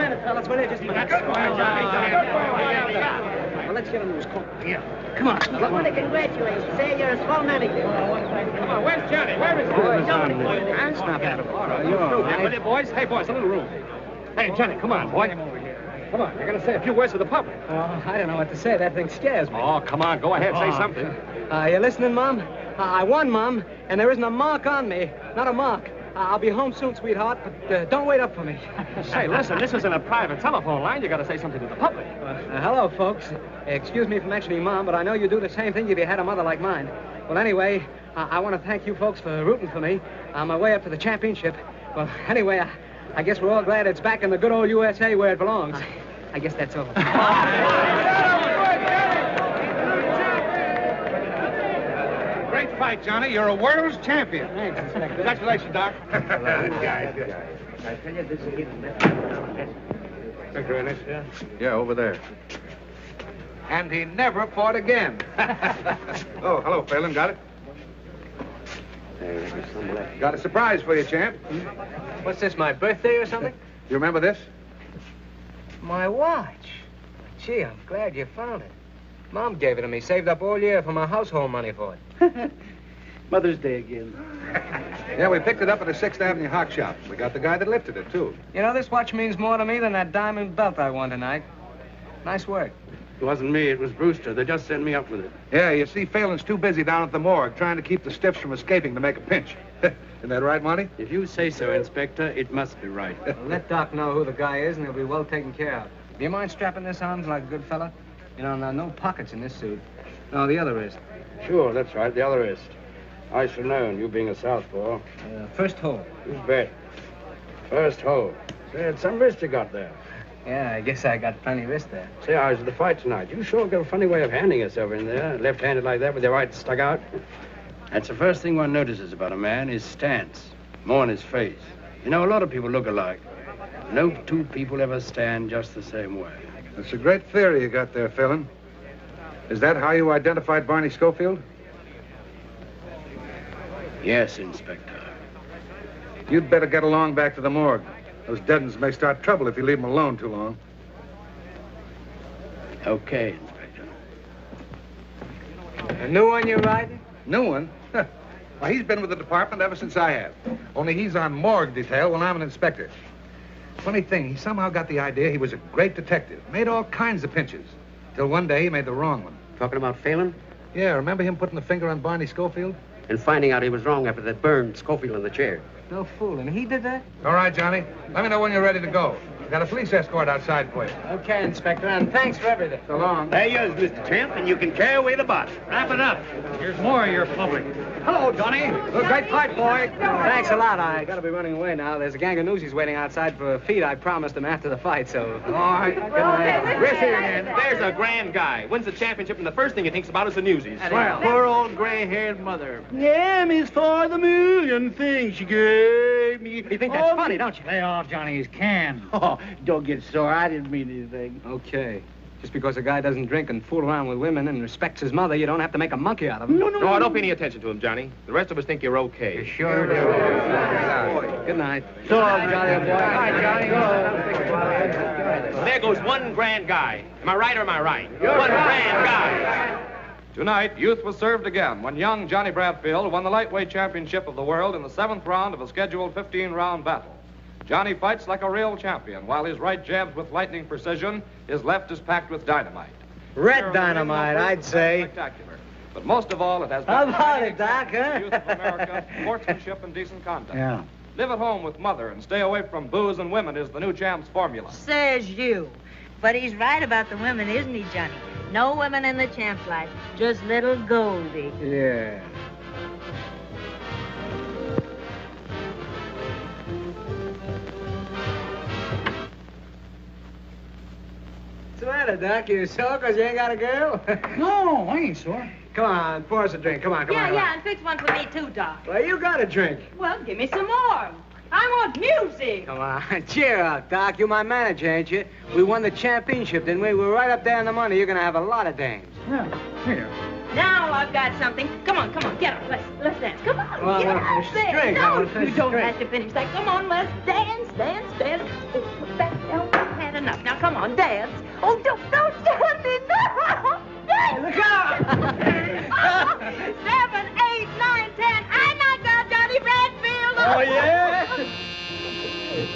minute, fellas. Will you just a minute? Well, let's get him to his coat. Yeah. Come on. I want to congratulate you. Say you're a swell manager. Come on, where's Johnny? Where is he? Johnny. That's not bad. All right, you're all right. With you, boys? Hey, boys, a little room. Hey, Johnny, come on, boy. Come on, you're going to say a few words to the public. I don't know what to say. That thing scares me. Oh, come on, go ahead, say something. You listening, Mom? I won, Mom, and there isn't a mark on me. Not a mark. I'll be home soon, sweetheart, but don't wait up for me. Say, listen, this isn't a private telephone line. You got to say something to the public. Hello, folks. Excuse me for mentioning Mom, but I know you'd do the same thing if you had a mother like mine. Well, anyway, I want to thank you folks for rooting for me on my way up to the championship. Well, anyway, I guess we're all glad it's back in the good old USA where it belongs. I guess that's all. Great fight, Johnny. You're a world's champion. Thanks, Inspector. Congratulations, Doc. Good guy. I tell you, this is getting Inspector Ennis? Yeah, over there. And he never fought again. Oh, hello, Phelan. Got it? Got a surprise for you, champ. What's this, my birthday or something? You remember this? My watch. Gee, I'm glad you found it. Mom gave it to me, saved up all year for my household money for it. Mother's Day again. Yeah, we picked it up at a 6th Avenue hock shop. We got the guy that lifted it, too. You know, this watch means more to me than that diamond belt I won tonight. Nice work. It wasn't me, it was Brewster. They just sent me up with it. Yeah, you see, Phelan's too busy down at the morgue trying to keep the stiffs from escaping to make a pinch. Isn't that right, Monty? If you say so, Inspector, it must be right. Well, let Doc know who the guy is, and he'll be well taken care of. Do you mind strapping this on like a good fella? You know, no pockets in this suit. No, the other wrist. Sure, that's right, the other wrist. I should know, you being a southpaw. First hole. You bet. First hole. Say, it's some wrist you got there. Yeah, I guess I got plenty of wrist there. Say, I was at the fight tonight. You sure got a funny way of handing yourself in there, left-handed like that with your right stuck out. That's the first thing one notices about a man, his stance, more in his face. You know, a lot of people look alike. No two people ever stand just the same way. That's a great theory you got there, Phelan. Is that how you identified Barney Schofield? Yes, Inspector. You'd better get along back to the morgue. Those dead uns may start trouble if you leave them alone too long. Okay, Inspector. A new one you're riding? New one? Well, he's been with the department ever since I have. Only he's on morgue detail when I'm an inspector. Funny thing, he somehow got the idea he was a great detective. Made all kinds of pinches. Till one day he made the wrong one. Talking about Phelan? Yeah, remember him putting the finger on Barney Schofield? And finding out he was wrong after that burned Schofield in the chair. No fooling. He did that? All right, Johnny. Let me know when you're ready to go. Got a police escort outside for you. Okay, Inspector, and thanks for everything. So long. There you is, Mr. Champ, and you can carry away the box. Wrap it up. Here's more of your public. Hello, Johnny. Great fight, boy. Thanks a lot. I gotta be running away now. There's a gang of newsies waiting outside for a feed I promised them after the fight, so... All right. Good night. We're here again. There's a grand guy. Wins the championship, and the first thing he thinks about is the newsies. Well, Poor old gray-haired mother. M is for the million things she gave me. you think that's funny, don't you? Lay off Johnny's can. Oh, don't get sore. I didn't mean anything. Okay. Just because a guy doesn't drink and fool around with women and respects his mother, you don't have to make a monkey out of him. No, don't pay any attention to him, Johnny. The rest of us think you're okay. You sure do. Good night. So long, Johnny, boy. Hi, Johnny. There goes one grand guy. Am I right or am I right? One grand guy. Tonight, youth was served again when young Johnnie Bradfield won the lightweight championship of the world in the 7th round of a scheduled 15-round battle. Johnny fights like a real champion, while his right jabs with lightning precision, his left is packed with dynamite. Red dynamite, I'd say. Spectacular. But most of all, it has been How about it, Doc, huh? youth of America, sportsmanship and decent conduct. Yeah. Live at home with mother and stay away from booze and women is the new champ's formula. Says you. But he's right about the women, isn't he, Johnny? No women in the champ's life, just little Goldie. Yeah. What's the matter, Doc? You sore because you ain't got a girl? No, I ain't sore. Come on, pour us a drink. Come on, come on. Yeah, and fix one for me, too, Doc. Well, you got a drink. Well, give me some more. I want music. Come on, cheer up, Doc. You're my manager, ain't you? We won the championship, didn't we? We're right up there in the money. You're going to have a lot of dames. Yeah, here. Now I've got something. Come on, get up. Let's dance. Come on, Well, I get wanna up finish this there. drink. I No, wanna finish you this don't drink. have to finish that. Come on, let's dance. Put back down. enough. Now, come on, dance. Oh, don't stand me, no! Look out! 7, 8, 9, 10. I knocked out Johnnie Bradfield. Oh, yeah?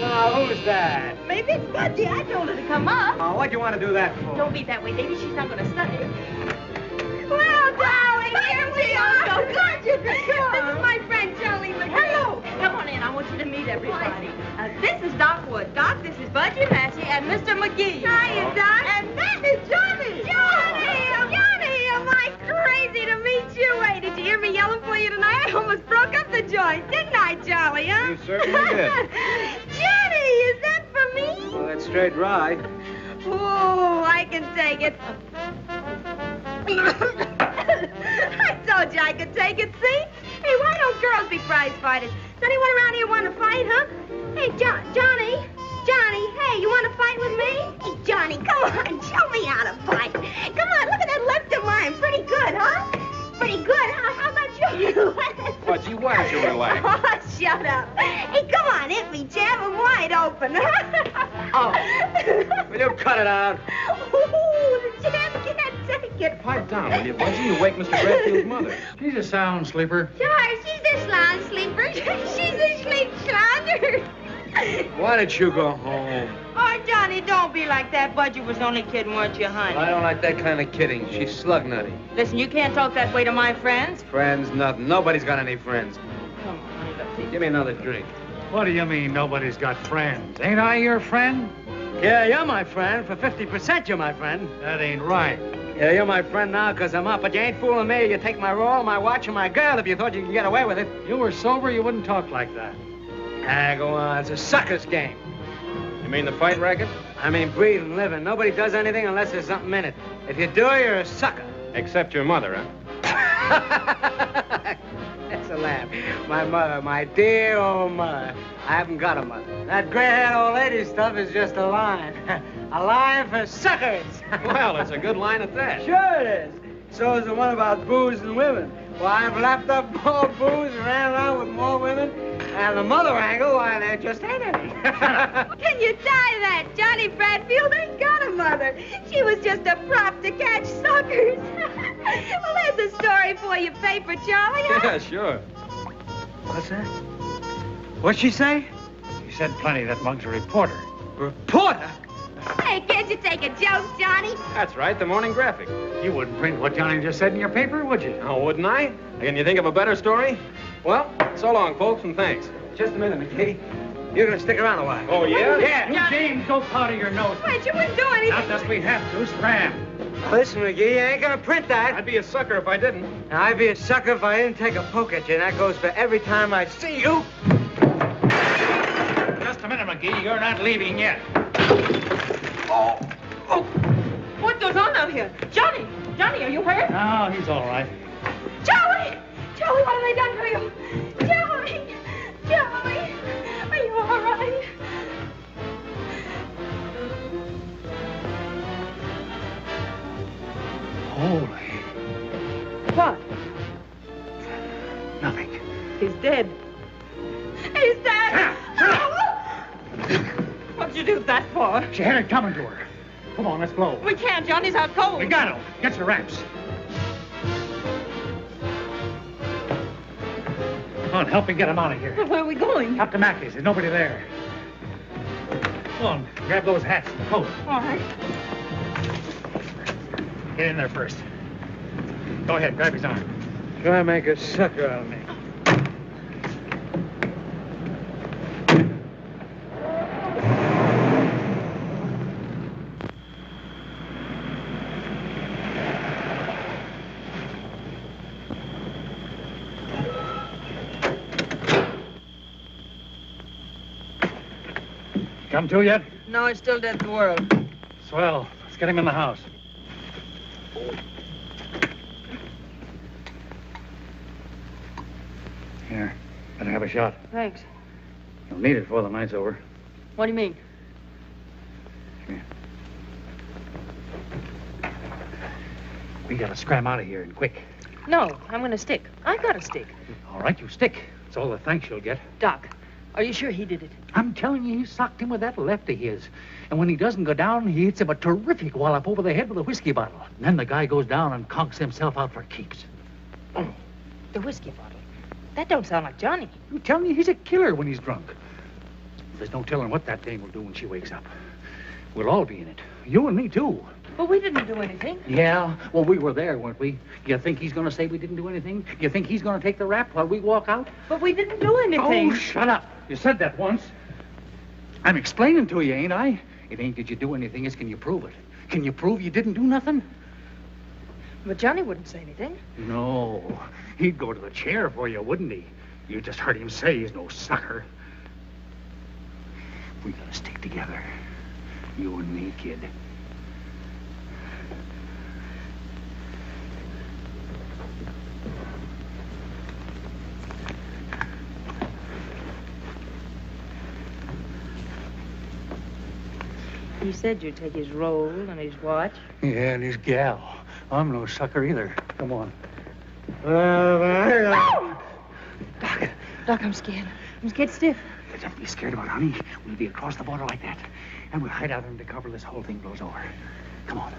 Now, who's that? Maybe it's Budgie. I told her to come up. Oh, what'd you want to do that for? Don't be that way, baby. She's not going to study. Well, darling, here we are. So glad you could come. This is my friend, Johnny McGee. Hello. Come on in. I want you to meet everybody. This is Doc Wood. Doc, this is Budgie Massey and Mr. McGee. Hiya, Doc. And that is Johnny. Johnny, am I crazy to meet you? Hey, did you hear me yelling for you tonight? I almost broke up the joint, didn't I, Charlie, huh? You certainly did. Johnny, is that for me? Well, that's straight rye. Oh, I can take it. I told you I could take it, see? Hey, why don't girls be prize fighters? Does anyone around here want to fight, huh? Hey, Johnny, hey, you want to fight with me? Hey, Johnny, come on, show me how to fight. Come on, look at that left of mine. Pretty good, huh? Pretty good. How about you? Budgie, why don't you relax? Oh, shut up. Hey, come on, hit me, jab him wide open. Oh, will you cut it out? Ooh, the jab can't take it. Pipe down, will you, Budgie? You wake Mr. Bradfield's mother. She's a sound sleeper. Sure, she's a slan sleeper. She's a sleep slander. Why don't you go home? Oh, Johnny, don't be like that. Budgie was only kidding, weren't you, honey? I don't like that kind of kidding. She's slug nutty. Listen, you can't talk that way to my friends. Friends, nothing. Nobody's got any friends. Come on, honey, let's see. Give me another drink. What do you mean nobody's got friends? Ain't I your friend? Yeah, you're my friend. For 50%, you're my friend. That ain't right. Yeah, you're my friend now because I'm up, but you ain't fooling me. You take my roll, my watch, and my girl if you thought you could get away with it. You were sober, you wouldn't talk like that. Ah, go on. It's a sucker's game. You mean the fight racket? I mean, breathing, living. Nobody does anything unless there's something in it. If you do, you're a sucker. Except your mother, huh? That's a laugh. My mother, my dear old mother. I haven't got a mother. That gray-haired old lady stuff is just a line. A line for suckers. Well, it's a good line at that. Sure it is. So is the one about booze and women. Why, I've lapped up more booze and ran around with more women. And the mother angle, why, there just ain't any. Can you tie that? Johnnie Bradfield ain't got a mother. She was just a prop to catch suckers. Well, there's a story for you, paper, Charlie. Huh? Yeah, sure. What's that? What'd she say? She said plenty. That mug's a reporter. Reporter? Hey, can't you take a joke, Johnny? That's right, the Morning Graphic. You wouldn't print what Johnny just said in your paper, would you? Oh, wouldn't I? Can you think of a better story? Well, so long, folks, and thanks. Just a minute, McGee. You're gonna stick around a while. Oh, yeah? Yeah. You, James, go powder your nose. Wait, you wouldn't do anything. Not that we have to. Scram. Listen, McGee, you ain't gonna print that. I'd be a sucker if I didn't. Now, I'd be a sucker if I didn't take a poke at you, and that goes for every time I see you. Just a minute, McGee. You're not leaving yet. Oh. What goes on out here? Johnny, are you hurt? No, he's all right. Charlie, what have they done to you? Charlie, are you all right? Holy. What? Nothing. He's dead. He's dead. What'd you do that for? She had it coming to her. Come on, let's blow. We can't. Johnny's out cold. We got him. Get your wraps. Come on, help me get him out of here. Where are we going? Up to Mackey's. There's nobody there. Come on, grab those hats and the coat. All right. Get in there first. Go ahead, grab his arm. Try to make a sucker out of me. Come to yet? No, he's still dead to the world. Swell. Let's get him in the house. Here, better have a shot. Thanks. You'll need it before the night's over. What do you mean? Here. We gotta scram out of here and quick. No, I'm gonna stick. I got a stick. All right, you stick. It's all the thanks you'll get. Doc, Are you sure he did it? I'm telling you, he socked him with that left of his. And when he doesn't go down, he hits him a terrific wallop over the head with a whiskey bottle. And then the guy goes down and conks himself out for keeps. The whiskey bottle? That don't sound like Johnny. I'm telling you, he's a killer when he's drunk. There's no telling what that dame will do when she wakes up. We'll all be in it. You and me, too. But we didn't do anything. Yeah, well, we were there, weren't we? You think he's going to say we didn't do anything? You think he's going to take the rap while we walk out? But we didn't do anything. Oh, shut up. You said that once. I'm explaining to you, ain't I? It ain't did you do anything, it's can you prove it? Can you prove you didn't do nothing? But Johnny wouldn't say anything. No. He'd go to the chair for you, wouldn't he? You just heard him say he's no sucker. We gotta stick together. You and me, kid. He said you'd take his roll and his watch. Yeah, and his gal. I'm no sucker either. Come on. Doc, I'm scared. I'm scared stiff. Don't be scared about it, honey. We'll be across the border like that. And we'll hide out under cover till this whole thing blows over. Come on.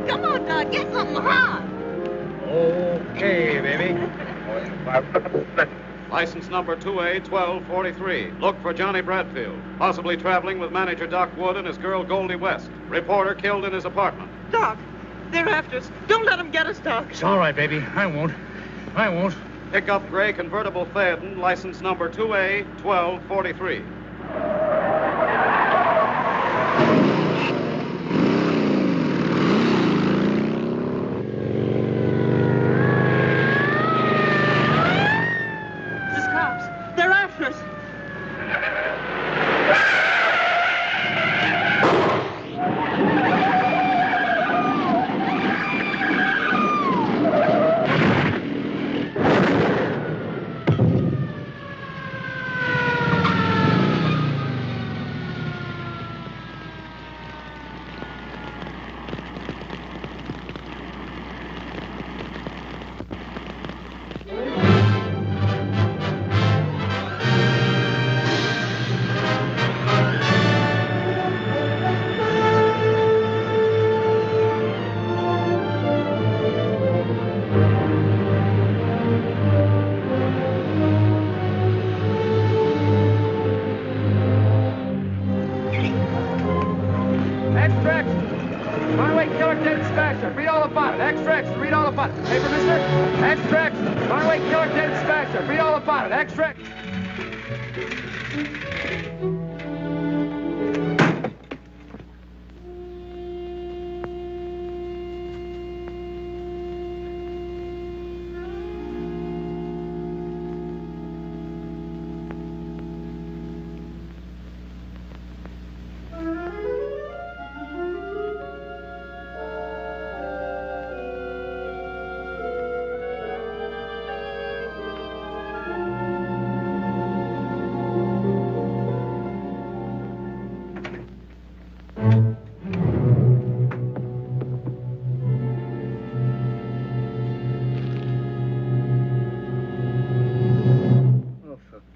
Come on, Doc. Get something hot. Okay, baby. License number 2A1243. Look for Johnnie Bradfield, possibly traveling with manager Doc Wood and his girl Goldie West. Reporter killed in his apartment. Doc, they're after us. Don't let them get us, Doc. It's all right, baby. I won't. Pick up gray convertible Phaeton, license number 2A1243.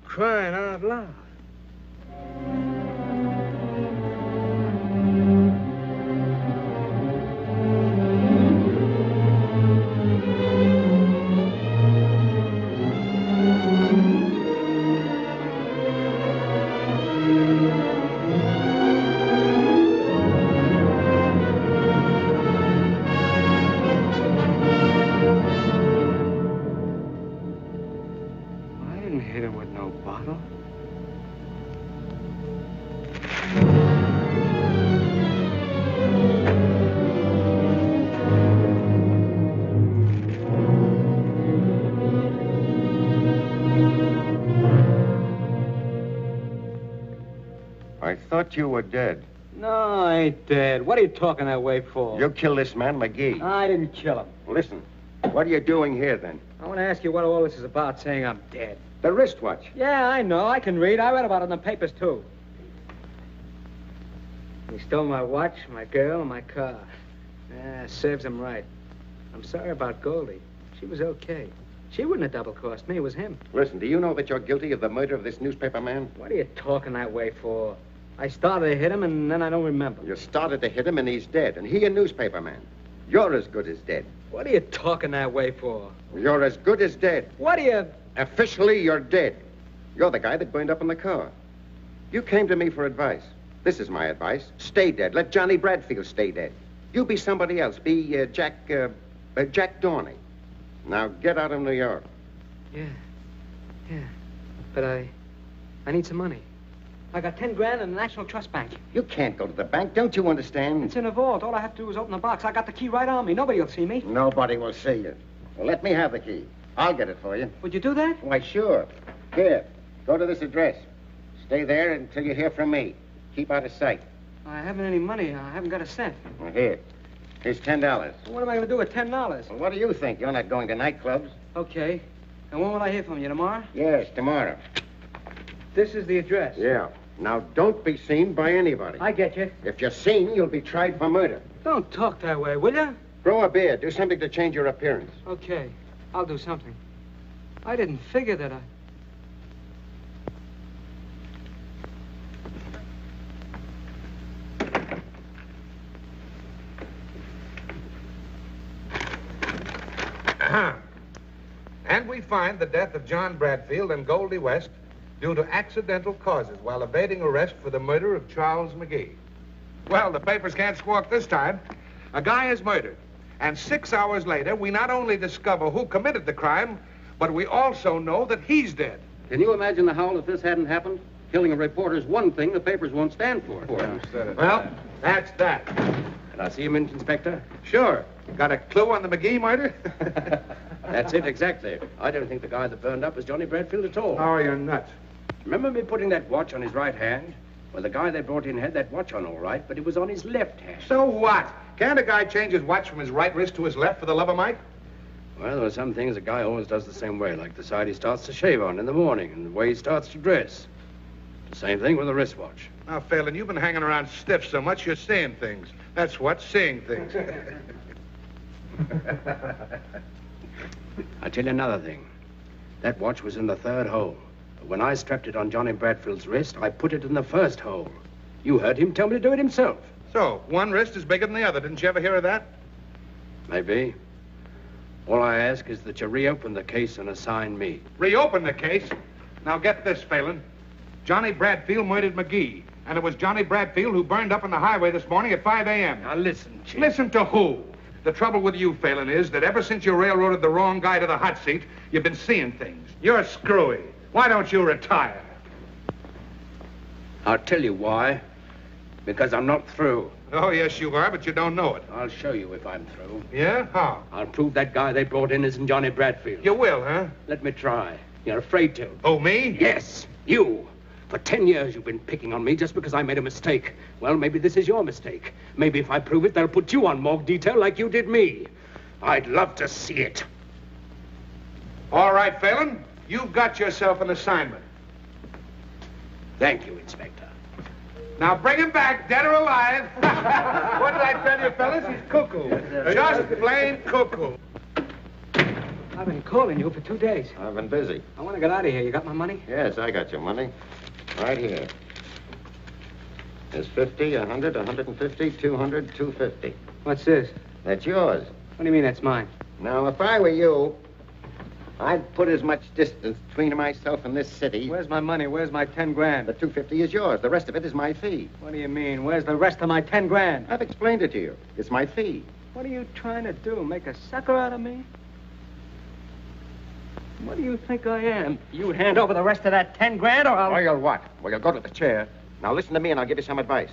Crying out loud. I thought you were dead. No, I ain't dead. What are you talking that way for? You killed this man, McGee. I didn't kill him. Listen, what are you doing here, then? I want to ask you what all this is about, saying I'm dead. The wristwatch. Yeah, I know. I can read. I read about it in the papers, too. He stole my watch, my girl, and my car. Serves him right. I'm sorry about Goldie. She was okay. She wouldn't have double-crossed me. It was him. Listen, do you know that you're guilty of the murder of this newspaper man? What are you talking that way for? I started to hit him, and then I don't remember. You started to hit him, and he's dead. And he a newspaper man. You're as good as dead. What are you talking that way for? You're as good as dead. What are you... Officially, you're dead. You're the guy that burned up in the car. You came to me for advice. This is my advice. Stay dead. Let Johnnie Bradfield stay dead. You be somebody else. Be Jack Dorney. Now get out of New York. Yeah. But I need some money. I got 10 grand in the National Trust Bank. You can't go to the bank. Don't you understand? It's in a vault. All I have to do is open the box. I got the key right on me. Nobody will see me. Nobody will see you. Well, let me have the key. I'll get it for you. Would you do that? Why, sure. Here, go to this address. Stay there until you hear from me. Keep out of sight. I haven't any money. I haven't got a cent. Well, here. Here's $10. Well, what am I going to do with $10? Well, what do you think? You're not going to nightclubs. Okay. And when will I hear from you? Tomorrow? Yes, tomorrow. This is the address. Yeah. Now, don't be seen by anybody. I get you. If you're seen, you'll be tried for murder. Don't talk that way, will you? Grow a beard. Do something to change your appearance. Okay. I'll do something. I didn't figure that I... And we find the death of John Bradfield and Goldie West due to accidental causes while evading arrest for the murder of Charles McGee. Well, the papers can't squawk this time. A guy is murdered. And 6 hours later, we not only discover who committed the crime, but we also know that he's dead. Can you imagine the howl if this hadn't happened? Killing a reporter's one thing the papers won't stand for. Well, that's that. Can I see him, Inspector? Sure. Got a clue on the McGee murder? That's it, exactly. I don't think the guy that burned up was Johnnie Bradfield at all. Oh, you're nuts. Remember me putting that watch on his right hand? Well, the guy they brought in had that watch on all right, but it was on his left hand. So what? Can't a guy change his watch from his right wrist to his left for the love of Mike? Well, there are some things a guy always does the same way, like the side he starts to shave on in the morning and the way he starts to dress. The same thing with a wristwatch. Now, Phelan, you've been hanging around stiff so much you're seeing things. That's what, seeing things. I tell you another thing. That watch was in the third hole. But when I strapped it on Johnnie Bradfield's wrist, I put it in the first hole. You heard him tell me to do it himself. So, one wrist is bigger than the other. Didn't you ever hear of that? Maybe. All I ask is that you reopen the case and assign me. Reopen the case? Now, get this, Phelan. Johnnie Bradfield murdered McGee. And it was Johnnie Bradfield who burned up on the highway this morning at 5 a.m. Now, listen, Chief. Listen to who? The trouble with you, Phelan, is that ever since you railroaded the wrong guy to the hot seat, you've been seeing things. You're screwy. Why don't you retire? I'll tell you why. Because I'm not through. Oh, yes, you are, but you don't know it. I'll show you if I'm through. Yeah? How? I'll prove that guy they brought in isn't Johnnie Bradfield. You will, huh? Let me try. You're afraid to. Oh, me? Yes, you. For 10 years you've been picking on me just because I made a mistake. Well, maybe this is your mistake. Maybe if I prove it, they'll put you on morgue detail like you did me. I'd love to see it. All right, Phelan. You've got yourself an assignment. Thank you, Inspector. Now bring him back, dead or alive. What did I tell you, fellas? He's cuckoo. Just plain cuckoo. I've been calling you for 2 days. I've been busy. I want to get out of here. You got my money? Yes, I got your money. Right here. There's 50, 100, 150, 200, 250. What's this? That's yours. What do you mean that's mine? Now, if I were you, I'd put as much distance between myself and this city. Where's my money? Where's my 10 grand? The 250 is yours. The rest of it is my fee. What do you mean? Where's the rest of my 10 grand? I've explained it to you. It's my fee. What are you trying to do? Make a sucker out of me? What do you think I am? You hand over the rest of that 10 grand or I'll... Well, you'll what? Well, you'll go to the chair. Now, listen to me and I'll give you some advice.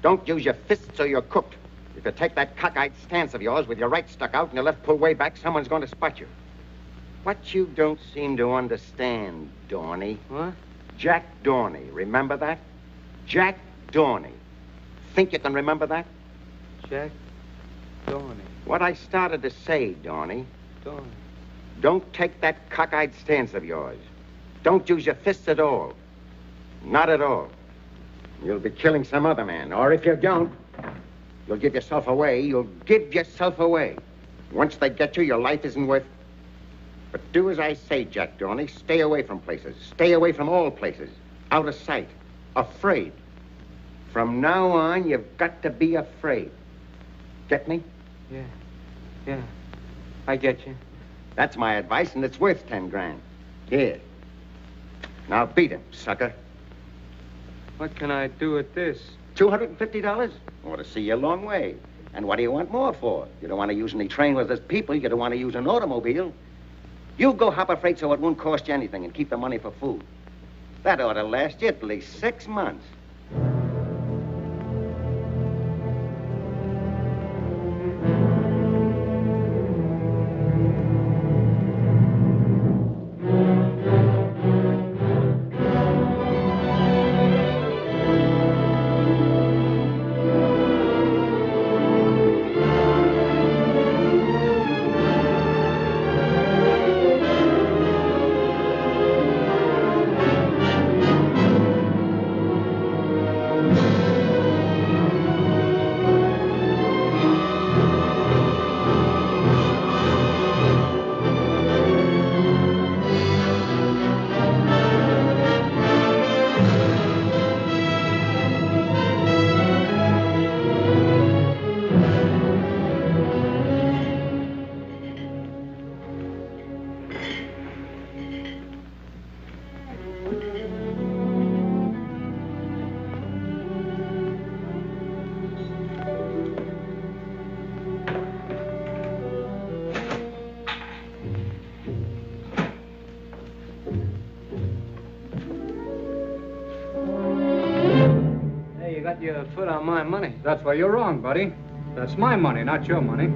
Don't use your fists or you're cooked. If you take that cockeyed stance of yours with your right stuck out and your left pulled way back, someone's going to spot you. What you don't seem to understand, Dorney. What? Jack Dorney. Remember that? Jack Dorney. Think you can remember that? Jack Dorney. What I started to say, Dorney. Dorney. Don't take that cockeyed stance of yours. Don't use your fists at all. Not at all. You'll be killing some other man. Or if you don't, you'll give yourself away. You'll give yourself away. Once they get you, your life isn't worth... But do as I say, Jack Dorney. Stay away from places. Stay away from all places. Out of sight. Afraid. From now on, you've got to be afraid. Get me? Yeah. I get you. That's my advice, and it's worth 10 grand. Here. Now beat him, sucker. What can I do with this? $250? I want to see you a long way. And what do you want more for? You don't want to use any train where there's people. You don't want to use an automobile. You go hop a freight so it won't cost you anything and keep the money for food. That ought to last you at least 6 months. Your foot on my money. That's where you're wrong, buddy. That's my money, not your money.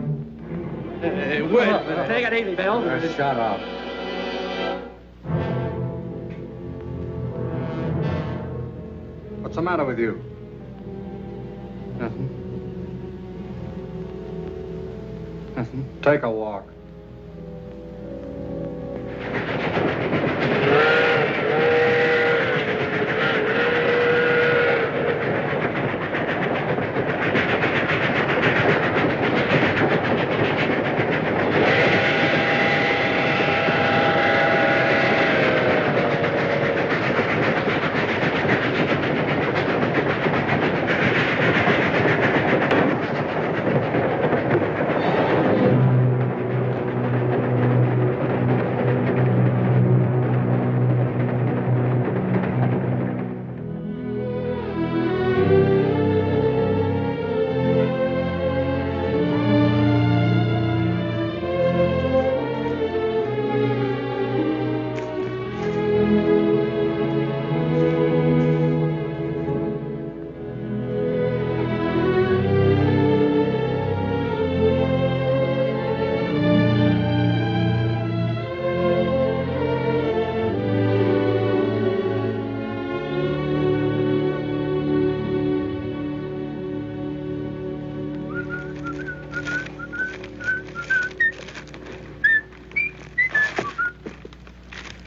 Wait, take it easy, Bill. Shut up. What's the matter with you? Nothing. Take a walk.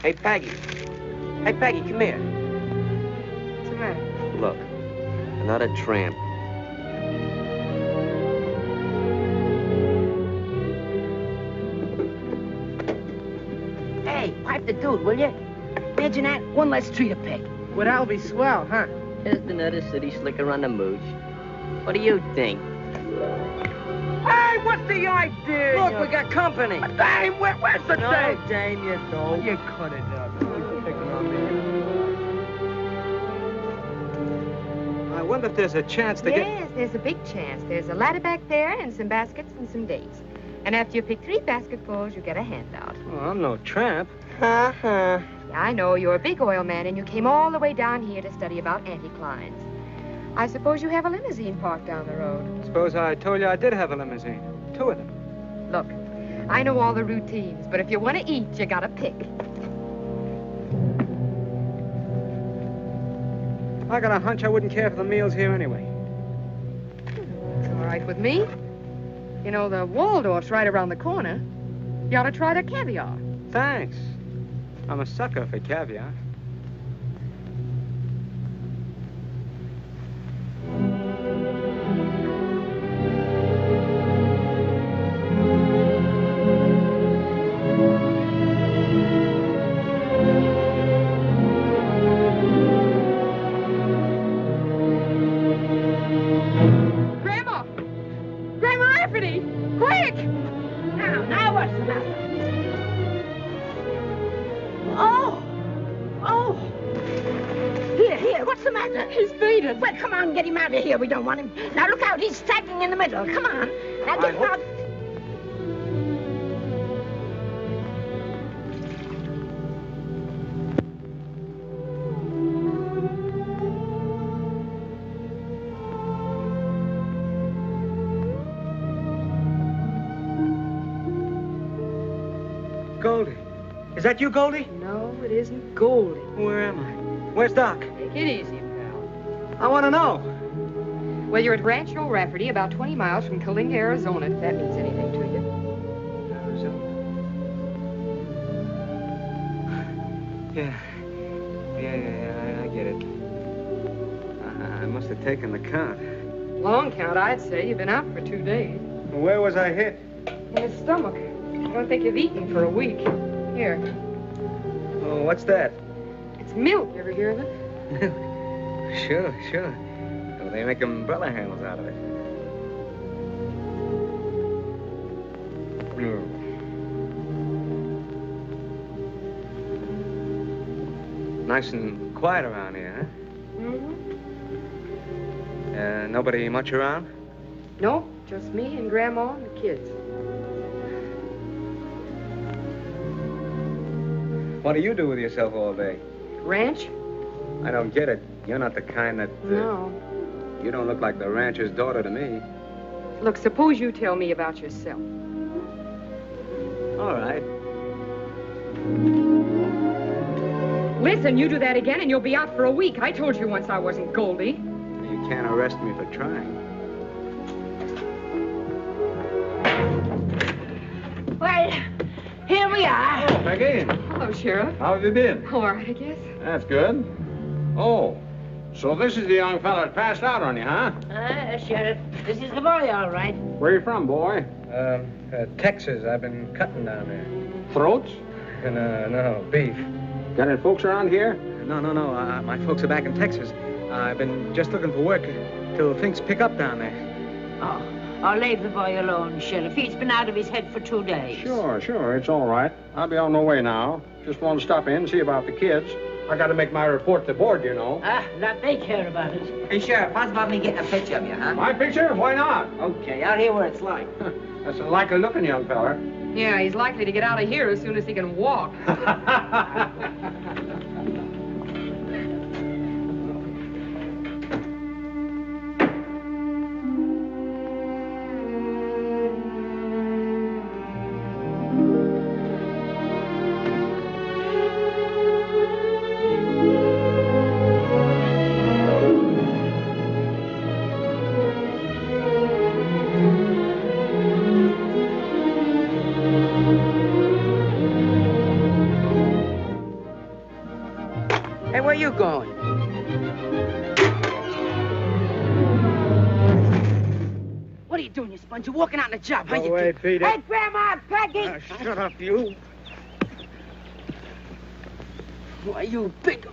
Hey, Peggy. Hey, Peggy, come here. What's the matter? Look, another tramp. Hey, pipe the dude, will you? Imagine that, one less tree to pick. Well, that'll be swell, huh? Just another city slicker on the mooch. What do you think? Hey, what's the idea? Look, we got company. Dame, where's the No, dame? dame, you don't. You cut it out. You're picking on me. I wonder if there's a chance to get... Yes, there's a big chance. There's a ladder back there and some baskets and some dates. And after you pick 3 basketfuls, you get a handout. Oh, I'm no tramp. Yeah, I know. You're a big oil man, and you came all the way down here to study about anticlines. I suppose you have a limousine parked down the road. Suppose I told you I did have a limousine. 2 of them. Look, I know all the routines, but if you want to eat, you gotta pick. I got a hunch I wouldn't care for the meals here anyway. It's all right with me. You know, the Waldorf's right around the corner. You ought to try their caviar. Thanks. I'm a sucker for caviar. matter? He's fainted. Well, come on, get him out of here. We don't want him. Now, look out. He's sagging in the middle. Come on. Now, get him out. Goldie. Is that you, Goldie? No, it isn't Goldie. Where am I? Where's Doc? Take it easy, pal. I want to know. Well, you're at Rancho Rafferty, about 20 miles from Kalinga, Arizona, if that means anything to you. Yeah, I get it. I must have taken the count. Long count, I'd say. You've been out for 2 days. Where was I hit? In the stomach. I don't think you've eaten for a week. Here. Oh, what's that? It's milk. You ever hear of it? Sure. Well, they make umbrella handles out of it. Nice and quiet around here, huh? Mm-hmm. Nobody much around? No, just me and Grandma and the kids. What do you do with yourself all day? Ranch? I don't get it. You're not the kind that... No. You don't look like the rancher's daughter to me. Look, suppose you tell me about yourself. All right. Listen, you do that again and you'll be out for a week. I told you once I wasn't Goldie. You can't arrest me for trying. Well, here we are. Oh, Peggy. Hello, Sheriff. How have you been? All right, I guess. That's good. Oh, so this is the young fella that passed out on you, huh? Sheriff, this is the boy, all right. Where you from, boy? Texas. I've been cutting down there. Throats? No, beef. Got any folks around here? No. My folks are back in Texas. I've been just looking for work till things pick up down there. Oh, I'll leave the boy alone, Sheriff. He's been out of his head for 2 days. Sure. It's all right. I'll be on my way now. Just want to stop in and see about the kids. I got to make my report to board, you know. Not they care about it. Hey, Sheriff, how's about me getting a picture of you, huh? My picture? Why not? Okay, out here where it's like. That's a likely-looking young fella. Yeah, he's likely to get out of here as soon as he can walk. Where you going? What are you doing, you sponge? You're walking out on the job, huh? Go away, Peter. Hey, Grandma, Peggy! Shut up, you. Why, you big...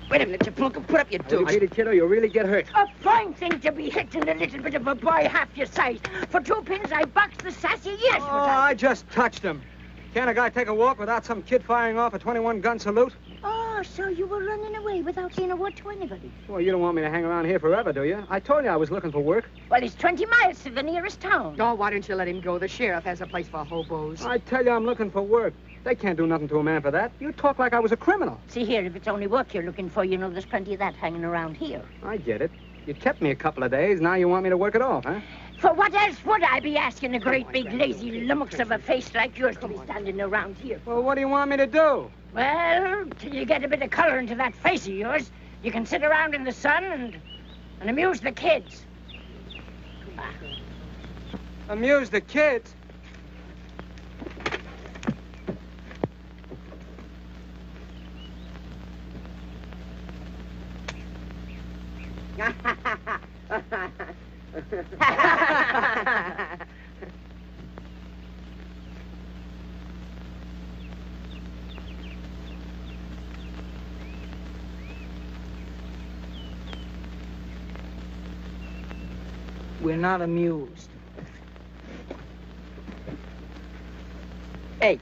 Wait a minute, you plunk and put up your You deuce. beat it, kiddo. You'll really get hurt. A fine thing to be hitting a little bit of a boy half your size. For 2 pins, I boxed the sassy years. Oh, I just touched him. Can't a guy take a walk without some kid firing off a 21-gun salute? Oh, so you were running away without saying a word to anybody. Well, you don't want me to hang around here forever, do you? I told you I was looking for work. Well, it's 20 miles to the nearest town. Oh, why don't you let him go? The sheriff has a place for hobos. I tell you I'm looking for work. They can't do nothing to a man for that. You talk like I was a criminal. See here, if it's only work you're looking for, you know there's plenty of that hanging around here. I get it. You kept me a couple of days. Now you want me to work it off, huh? For what else would I be asking a great big lazy lummox of a face like yours to be standing around here? Well, what do you want me to do? Well, till you get a bit of color into that face of yours, you can sit around in the sun and amuse the kids. Amuse the kids? We're not amused. Hey,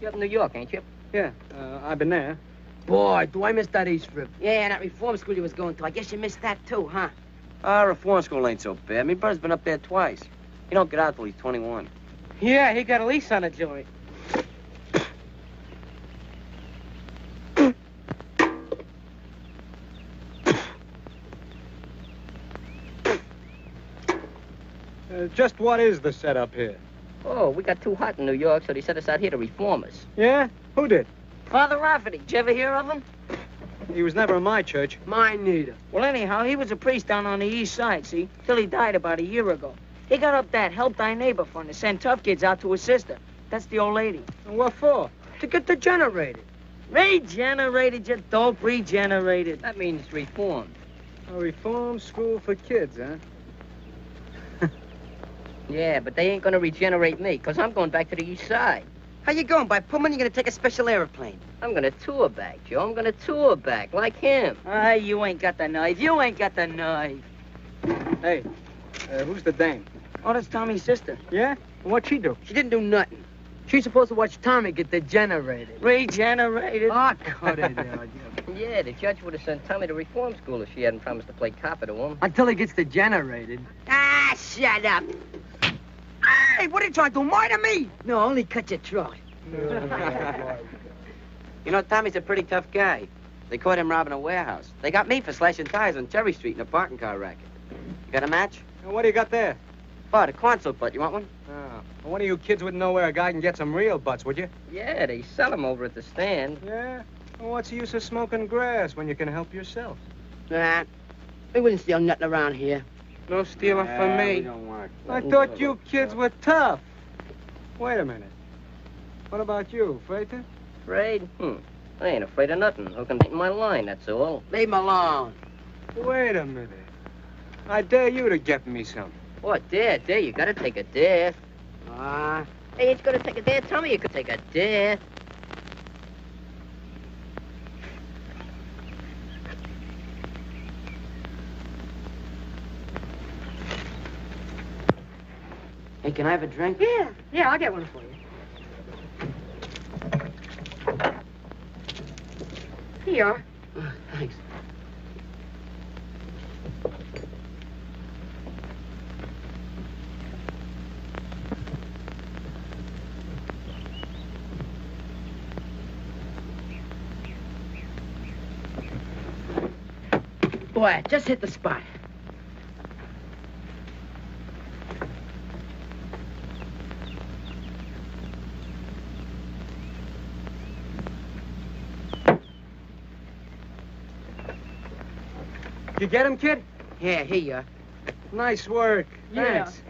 you're up in New York, ain't you? Yeah, I've been there. Boy, do I miss that East Rib. Yeah, and that reform school you was going to. I guess you missed that too, huh? Reform school ain't so bad. My brother's been up there twice. He don't get out till he's 21. Yeah, he got a lease on a joint. Just what is the setup here? Oh, we got too hot in New York, so they sent us out here to reform us. Yeah? Who did? Father Rafferty. Did you ever hear of him? He was never in my church. Mine neither. Well, anyhow, he was a priest down on the east side, see? Till he died about a year ago. He got up that Help Thy Neighbor fund to send tough kids out to his sister. That's the old lady. And what for? To get degenerated. Regenerated, you dope, regenerated. That means reformed. A reform school for kids, huh? Yeah, but they ain't gonna regenerate me, because I'm going back to the east side. How you going? By Pullman, you gonna take a special airplane? I'm gonna tour back, Joe. I'm gonna tour back, like him. You ain't got the knife. You ain't got the knife. Hey, who's the dame? Oh, that's Tommy's sister. Yeah? What'd she do? She didn't do nothing. She's supposed to watch Tommy get degenerated. Regenerated? Oh, cut it out. Yeah, the judge would have sent Tommy to reform school if she hadn't promised to play copper to him. Until he gets degenerated. Ah, shut up. Hey, what are you trying to do? Murder me? No, only cut your throat. You know, Tommy's a pretty tough guy. They caught him robbing a warehouse. They got me for slashing tires on Cherry Street in a parking car racket. You got a match? And what do you got there? Oh, the Quonset butt. You want one? Oh. Well, one of you kids wouldn't know where a guy can get some real butts, would you? Yeah, they sell them over at the stand. Yeah? Well, what's the use of smoking grass when you can help yourself? Nah, we wouldn't steal nothing around here. No stealing from me. I thought you kids were tough. Wait a minute. What about you, Freighter? Afraid? I ain't afraid of nothing. Hooking in my line, that's all. Leave him alone. Wait a minute. I dare you to get me some. What, dare? You gotta take a dare. Hey, ain't you gonna take a dare? Tell me you could take a dare. Hey, can I have a drink? Yeah, I'll get one for you. Here you are. Thanks. Boy, just hit the spot. You get him, kid? Yeah, here you are. Nice work. Yeah. Thanks.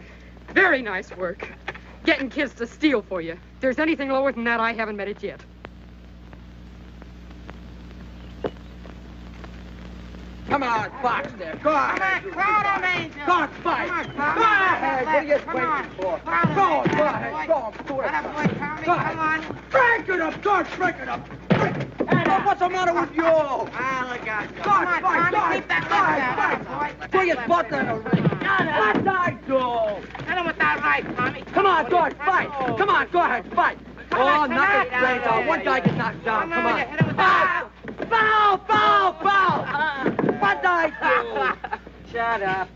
Very nice work. Getting kids to steal for you. If there's anything lower than that, I haven't met it yet. Come on, box there. Go on. Come on, Angel. Go on, fight. Go ahead. What are you waiting for? Go ahead. Go on. Do it. Go ahead. Break it up, George. Break it up. Hey, what's the matter with you? Look out. Fight. Put your butt in the ring. What's I do? Hit him with that right, Tommy. Come on, George. Fight. Come on. Go ahead. Fight. Oh, knock it straight out. One guy gets knocked down. Come on. Foul! What did I do? Shut up.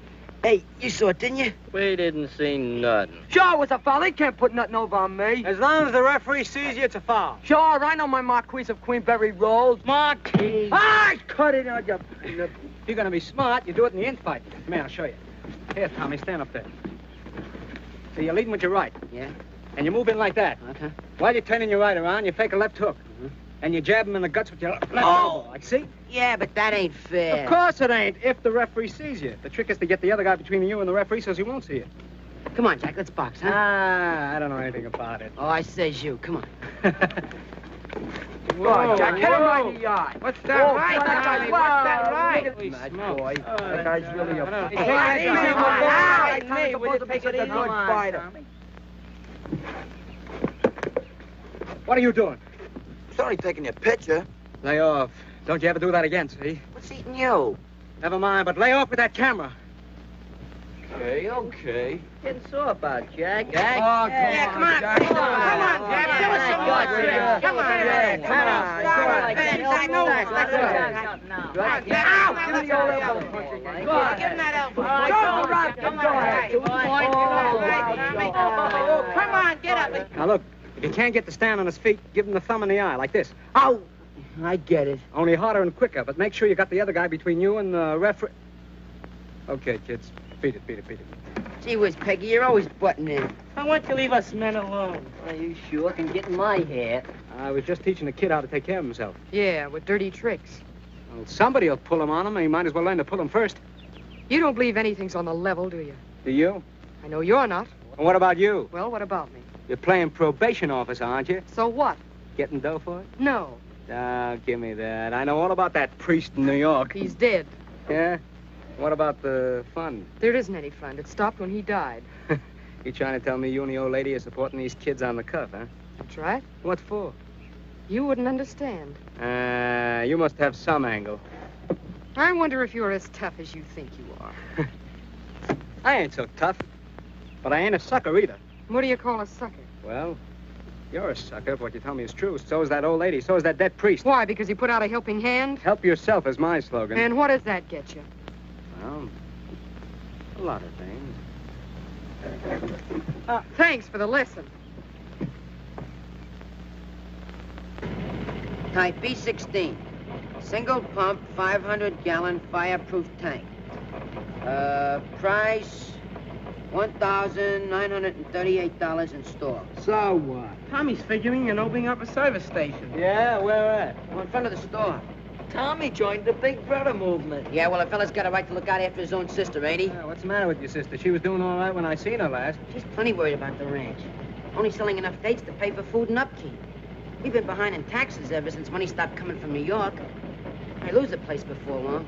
Hey, you saw it, didn't you? We didn't see nothing. Sure, it was a foul. He can't put nothing over on me. As long as the referee sees you, it's a foul. Sure, I know my Marquise of Queenberry rolls. Marquise. I cut it out, you... If you're going to be smart, you do it in the infight. Come here, I'll show you. Here, Tommy, stand up there. So you're leading with your right. Yeah? And you move in like that. Okay. While you're turning your right around, you fake a left hook. And you jab him in the guts with your left elbow. Like, see? Yeah, but that ain't fair. Of course it ain't, if the referee sees you. The trick is to get the other guy between you and the referee so he won't see you. Come on, Jack, let's box, huh? I don't know anything about it. Oh, I says you. Come on. Whoa, Go on, Jack. Hit him right in the eye. What's that right, Tommy? What's that right? Mad boy. That guy's really a... Hey, We're supposed to make it a good fighter. What are you doing? It's only taking your picture. Lay off. Don't you ever do that again, see? What's eating you? Never mind, but lay off with that camera. Okay. Getting sore about, Jack. Oh, come on, Jack. Come on, Jack. Come on, Jack. Come on, Jack. I know. Let's go. Right. Ow! Give him that elbow. Come on, get up. Now, look, if he can't get to stand on his feet, give him the thumb in the eye, like this. Ow! I get it. Only harder and quicker, but make sure you got the other guy between you and the referee. Okay, kids. Beat it. Gee whiz, Peggy, you're always butting in. Why don't you leave us men alone? Well, you sure can get in my hair. I was just teaching the kid how to take care of himself. Yeah, with dirty tricks. Well, somebody will pull him on him, and he might as well learn to pull him first. You don't believe anything's on the level, do you? Do you? I know you're not. And what about you? Well, what about me? You're playing probation officer, aren't you? So what? Getting dough for it? No. Ah, give me that. I know all about that priest in New York. He's dead. Yeah? What about the fund? There isn't any fund. It stopped when he died. You trying to tell me you and the old lady are supporting these kids on the cuff, huh? That's right. What for? You wouldn't understand. You must have some angle. I wonder if you're as tough as you think you are. I ain't so tough. But I ain't a sucker either. What do you call a sucker? Well, you're a sucker if what you tell me is true. So is that old lady. So is that dead priest. Why, because he put out a helping hand? Help yourself is my slogan. And what does that get you? Well, a lot of things. Thanks for the lesson. Type B16. Single pump, 500-gallon fireproof tank. Price, $1,938 in store. So what? Tommy's figuring on opening up a service station. Yeah, where at? In front of the store. Tommy joined the Big Brother movement. Yeah, well, a fella's got a right to look out after his own sister, ain't he? Yeah, what's the matter with your sister? She was doing all right when I seen her last. She's plenty worried about the ranch. Only selling enough dates to pay for food and upkeep. We've been behind in taxes ever since money stopped coming from New York. I lose the place before long.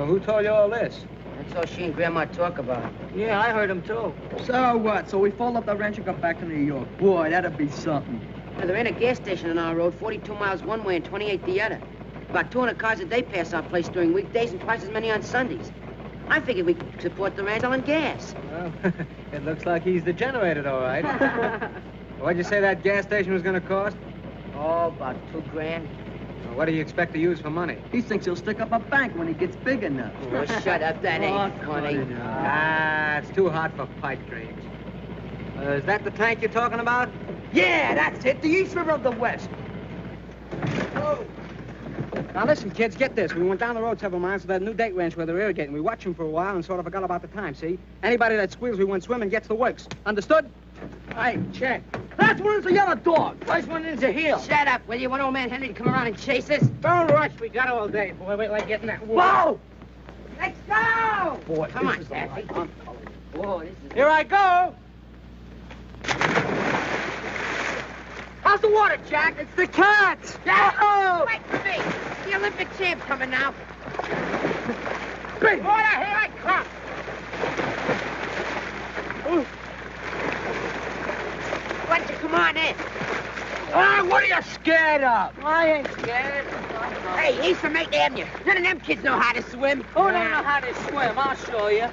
Who told you all this? That's all she and Grandma talk about. Yeah, I heard him too. So what? So we fold up the ranch and go back to New York. Boy, that'd be something. Well, there ain't a gas station on our road, 42 miles one way and 28 the other. About 200 cars a day pass our place during weekdays and twice as many on Sundays. I figured we could support the ranch selling gas. Well, it looks like he's degenerated, all right. What'd you say that gas station was going to cost? Oh, about $2 grand. Well, what do you expect to use for money? He thinks he'll stick up a bank when he gets big enough. Oh, shut up. That ain't funny. It's too hot for pipe dreams. Is that the tank you're talking about? Yeah, that's it. The East River of the West. Oh. Now, listen, kids, get this. We went down the road several miles to that new date ranch where they're irrigating. We watched them for a while and sort of forgot about the time, see? Anybody that squeals we went swimming gets the works. Understood? Hey, check. Last one is the yellow dog. First one is the heel. Shut up, will you? Want old man Henry to come around and chase us? Don't rush. We got all day, boy. Wait like getting that wool. Whoa! Let's go! Boy, come on, Daffy. Whoa, this is... Here I go! How's the water, Jack? It's the cats! Oh! Wait for me! The Olympic champ coming now. Big water, here I come! Why don't you come on in? Ah, what are you scared of? I ain't scared. Hey, he's from 8th Avenue. None of them kids know how to swim. Who don't know how to swim? I'll show you.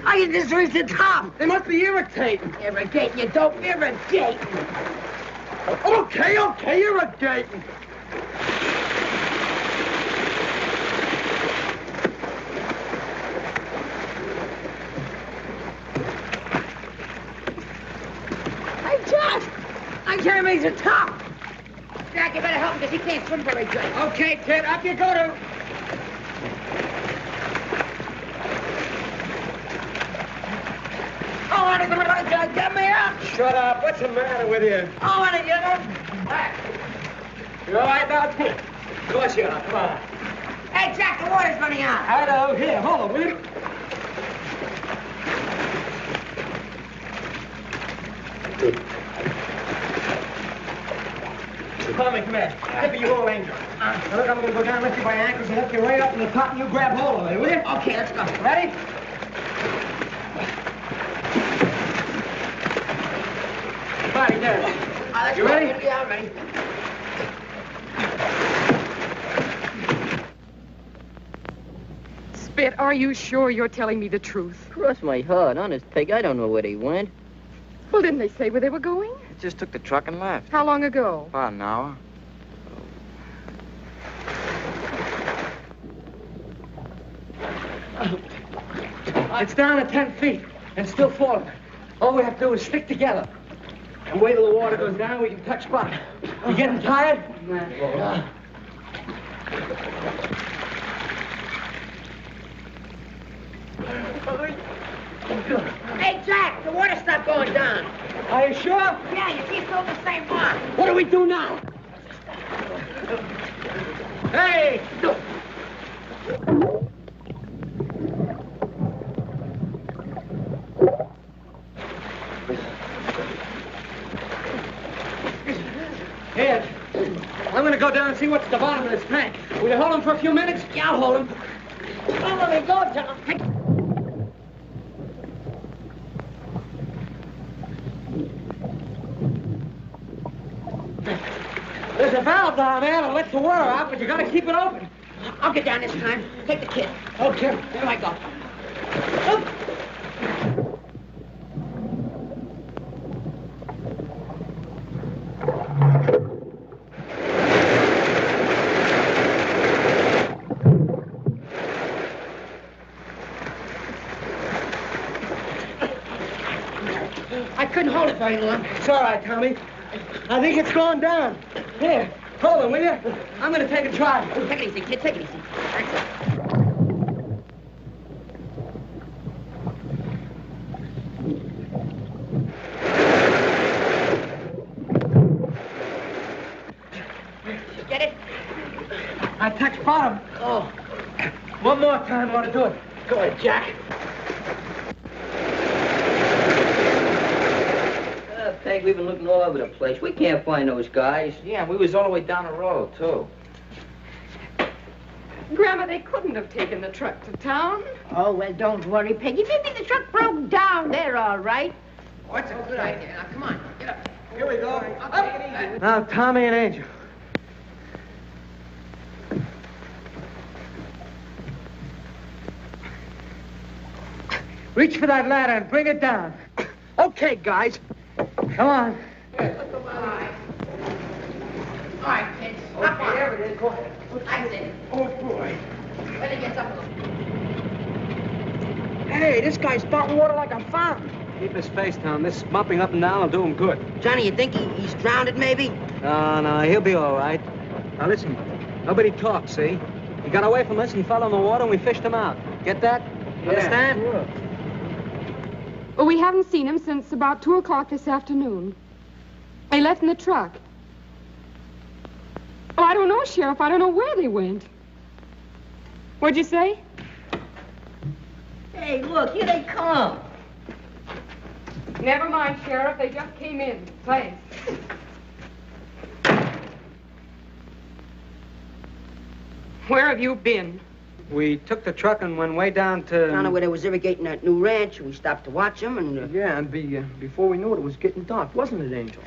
I can just reach the top. They must be irritating. Irrigating, you dope. Irrigating. Okay, irrigating. Hey, Josh! I can't reach the top. Jack, you better help him because he can't swim very good. Okay, kid, up you go to. Get me up! Shut up. What's the matter with you? I want to get up. You all right now? Of course you are. Come on. Hey, Jack, the water's running out. Hello. Here, hold on, will you? Tommy, come here. Tip of your old angel. Now, look, I'm going to go down, lift you by your ankles, and lift you right up to the top, and you grab hold of it, will you? Okay, let's go. Ready? Body there. Let's You go. ready? Yeah, I'm ready. Spit, are you sure you're telling me the truth? Cross my heart, honest, Peg. I don't know where they went. Well, didn't they say where they were going? Just took the truck and left. How long ago? About an hour. It's down at 10 feet and still falling. All we have to do is stick together. And wait till the water goes down, we can touch bottom. You getting tired? Hey, Jack, the water stopped going down. Are you sure? Yeah, you keep going the same mark. What do we do now? Hey! Here, I'm going to go down and see what's at the bottom of this tank. Will you hold him for a few minutes? Yeah, I'll hold him. Oh, let me go, John. There's a valve down there that lets the water out, but you got to keep it open. I'll get down this time. Take the kid. Okay. Here I go. I couldn't hold it very long. It's all right, Tommy. I think it's going down. Here, hold it, will you? I'm going to take a try. Take it easy, kid. Take it easy. That's it. Get it? I touched bottom. Oh. One more time, I want to do it. Go ahead, Jack. Peg, we've been looking all over the place. We can't find those guys. Yeah, we was all the way down the road, too. Grandma, they couldn't have taken the truck to town. Oh, well, don't worry, Peggy. Maybe the truck broke down. They're all right. What's a good idea? Now, come on. Get up. Here we go. Up. Take it easy. Now, Tommy and Angel. Reach for that ladder and bring it down. Okay, guys. Come on. All right, kids. Up on. There it is. Go ahead. That's it. Oh, boy. When it gets up a little. Hey, this guy's spouting water like a fountain. Keep his face down. This bumping up and down will do him good. Johnny, you think he's drowned, maybe? No, he'll be all right. Now, listen. Nobody talks, see? He got away from us and fell in the water and we fished him out. Get that? Understand? Sure. Well, we haven't seen him since about 2 o'clock this afternoon. They left in the truck. Oh, I don't know, Sheriff. I don't know where they went. What'd you say? Hey, look, here they come. Never mind, Sheriff. They just came in. Thanks. Where have you been? We took the truck and went way down to... Down to where they was irrigating that new ranch. We stopped to watch them and... Yeah, and before we knew it, it was getting dark, wasn't it, Angel?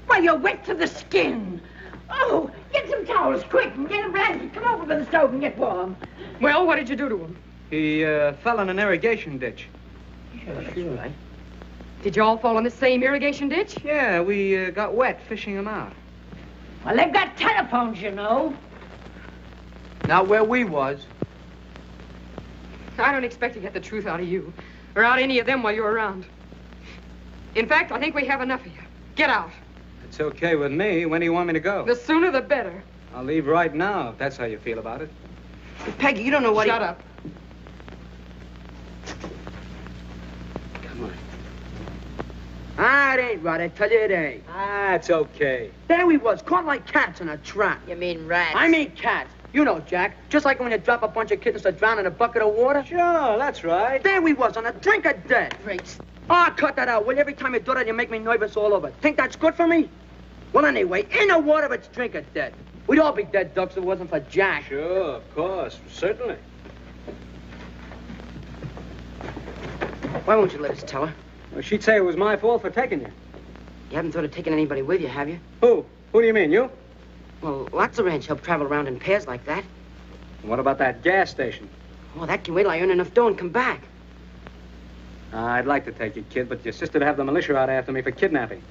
Why, you're wet to the skin. Oh, get some towels, quick, and get a blanket. Come over to the stove and get warm. Well, what did you do to him? He fell in an irrigation ditch. Yeah, that's right. Did you all fall in the same irrigation ditch? Yeah, we got wet fishing him out. Well, they've got telephones, you know. Not where we was. I don't expect to get the truth out of you. or out any of them while you're around. In fact, I think we have enough of you. Get out. It's okay with me. When do you want me to go? The sooner the better. I'll leave right now, if that's how you feel about it. Peggy, you don't know what Shut up. Come on. Ah, it ain't right. I tell you it ain't. Ah, it's okay. There we was, caught like cats in a trap. You mean rats? I mean cats. You know, Jack. Just like when you drop a bunch of kittens to drown in a bucket of water. Sure, that's right. There we was, on the drink of death. Great. Oh, cut that out, will you? Every time you do that, you make me nervous all over. Think that's good for me? Well, anyway, in the water, it's drink of death. We'd all be dead ducks if it wasn't for Jack. Sure, of course. Certainly. Why won't you let us tell her? Well, she'd say it was my fault for taking you. You haven't thought of taking anybody with you, have you? Who? Who do you mean, you? Well, lots of ranch help travel around in pairs like that. What about that gas station? Oh, that can wait till I earn enough dough and come back. I'd like to take you, kid, but your sister'd have the militia out after me for kidnapping.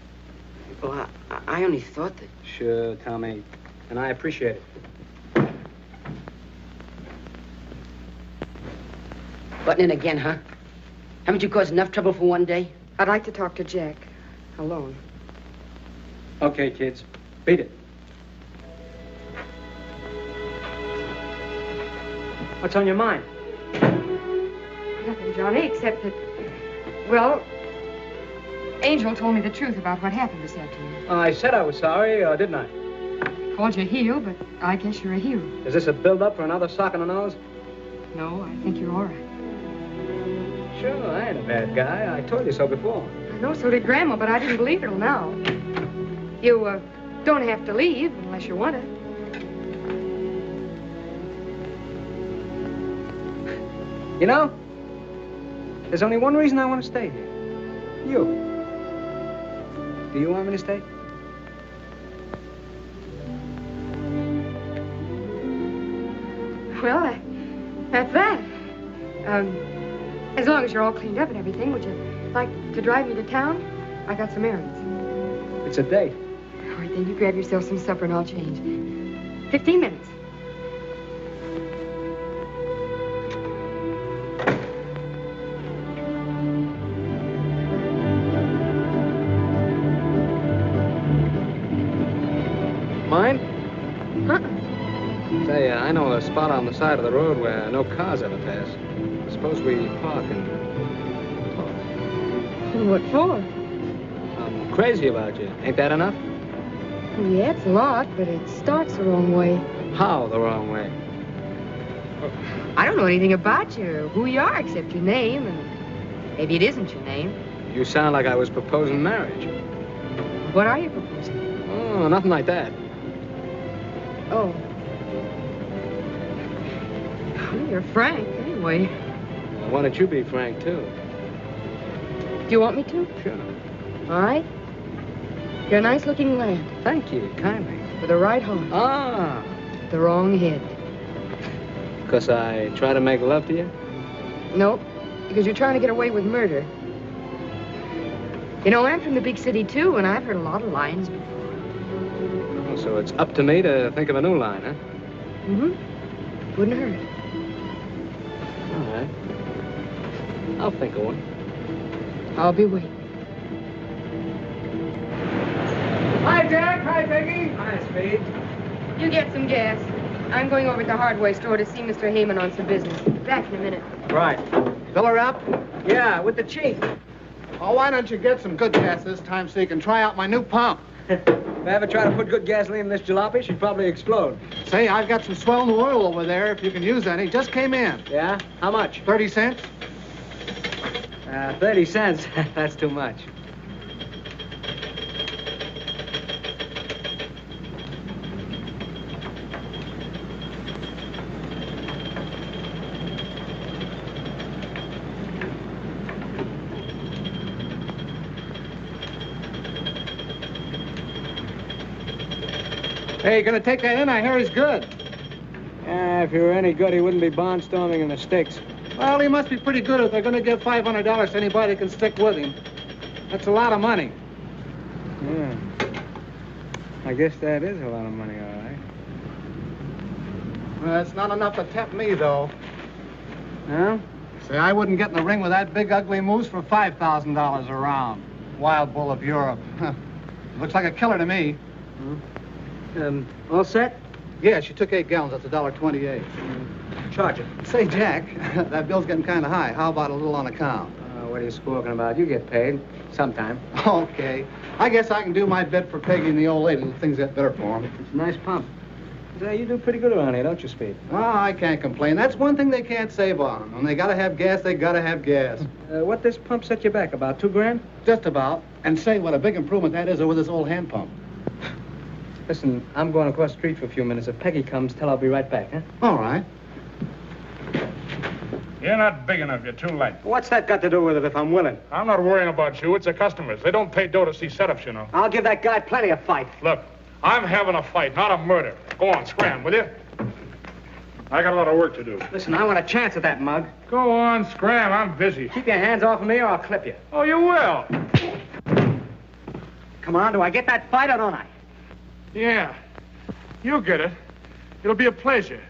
Well, I only thought that... Sure, Tommy. And I appreciate it. Butting in again, huh? Haven't you caused enough trouble for one day? I'd like to talk to Jack. Alone. Okay, kids. Beat it. What's on your mind? Nothing, Johnny, except that... Well, Angel told me the truth about what happened this afternoon. I said I was sorry, didn't I? Called you a heel, but I guess you're a hero. Is this a build-up for another sock in the nose? No, I think you're all right. Sure, I ain't a bad guy. I told you so before. I know, so did Grandma, but I didn't believe it till now. You, don't have to leave unless you want to. You know, there's only one reason I want to stay here. You. Do you want me to stay? Well, that's that. As long as you're all cleaned up and everything, would you like to drive me to town? I got some errands. It's a date. All right, then you grab yourself some supper and I'll change. 15 minutes. Mine? Huh? Say, I know a spot on the side of the road where no cars ever pass. Suppose we park and talk. What for? I'm crazy about you. Ain't that enough? Yeah, it's a lot, but it starts the wrong way. How the wrong way? I don't know anything about you, who you are, except your name, and maybe it isn't your name. You sound like I was proposing marriage. What are you proposing? Oh, nothing like that. Oh. Well, you're frank, anyway. Well, why don't you be frank, too? Do you want me to? Sure. All right. You're a nice-looking lad. Thank you, kindly. With a right heart. Ah. The wrong head. 'Cause I try to make love to you? Nope, because you're trying to get away with murder. You know, I'm from the big city, too, and I've heard a lot of lines before. Oh, so it's up to me to think of a new line, huh? Mm-hmm. Wouldn't hurt. All right. I'll think of one. I'll be waiting. Hi, Jack. Hi, Peggy. Hi, Speed. You get some gas. I'm going over to the hardware store to see Mr. Heyman on some business. Back in a minute. Right. Fill her up? Yeah, with the chief. Oh, why don't you get some good gas this time so you can try out my new pump? If I ever try to put good gasoline in this jalopy, she'd probably explode. Say, I've got some swell new oil over there if you can use any. Just came in. Yeah? How much? 30 cents. 30 cents. That's too much. Hey, you gonna take that in? I hear he's good. Yeah, if he were any good, he wouldn't be barnstorming in the sticks. Well, he must be pretty good if they're gonna give $500 to anybody who can stick with him. That's a lot of money. Yeah. I guess that is a lot of money, all right. Well, it's not enough to tempt me, though. No? Say, I wouldn't get in the ring with that big, ugly moose for $5,000 a round. Wild bull of Europe. Looks like a killer to me. All set? Yeah, she took 8 gallons. That's $1.28. Charge it. Say, Jack, that bill's getting kind of high. How about a little on account? What are you squawking about? You get paid sometime. Okay. I guess I can do my bit for Peggy and the old lady if things get better for them. It's a nice pump. Say, you do pretty good around here, don't you, Speed? Oh, I can't complain. That's one thing they can't save on. When they gotta have gas, they gotta have gas. What this pump set you back? About $2,000? Just about. And say, what a big improvement that is over this old hand pump. Listen, I'm going across the street for a few minutes. If Peggy comes, tell her I'll be right back, huh? All right. You're not big enough. You're too late. What's that got to do with it if I'm willing? I'm not worrying about you. It's the customers. They don't pay dough to see setups, you know. I'll give that guy plenty of fight. Look, I'm having a fight, not a murder. Go on, scram, will you? I got a lot of work to do. Listen, I want a chance at that mug. Go on, scram. I'm busy. Keep your hands off of me or I'll clip you. Oh, you will. Come on, do I get that fight or don't I? Yeah. You'll get it. It'll be a pleasure.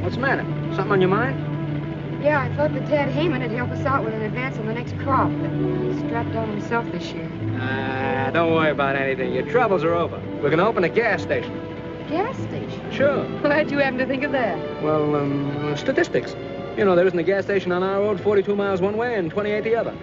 What's the matter? Something on your mind? Yeah, I thought that Ted Heyman would help us out with an advance on the next crop, but he's strapped on himself this year. Don't worry about anything. Your troubles are over. We're going to open a gas station. Gas station? Sure. Glad you happened to think of that. Well, statistics. You know, there isn't a gas station on our road 42 miles one way and 28 the other.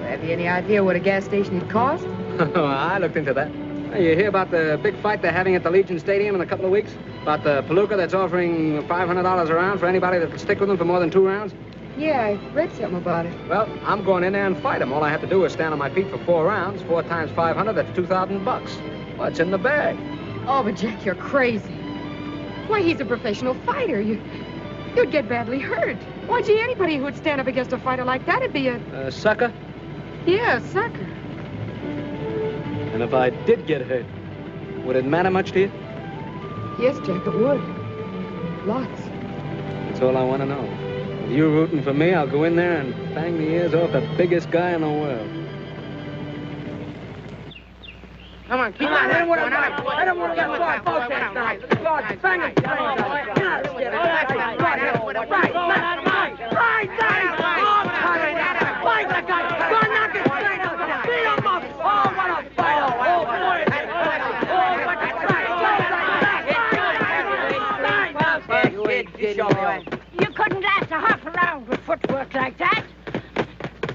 Have you any idea what a gas station would cost? I looked into that. You hear about the big fight they're having at the Legion Stadium in a couple of weeks? About the palooka that's offering $500 a round for anybody that will stick with them for more than 2 rounds? Yeah, I read something about it. Well, I'm going in there and fight them. All I have to do is stand on my feet for 4 rounds. 4 times 500, that's $2,000. What's in the bag? Oh, but Jack, you're crazy. Why, he's a professional fighter. You'd get badly hurt. Why, gee, anybody who would stand up against a fighter like that would be a... sucker? Yeah, a sucker. And if I did get hurt, would it matter much to you? Yes, Jack, it would. Lots. That's all I want to know. With you rooting for me, I'll go in there and bang the ears off the biggest guy in the world. Come on, keep on. I don't want to get with that boat that night. Right, bang it. Fight the guy. Go knock it straight out. Beat him up. Oh, what a fight. Oh, boy. You couldn't last a half a round with footwork like that.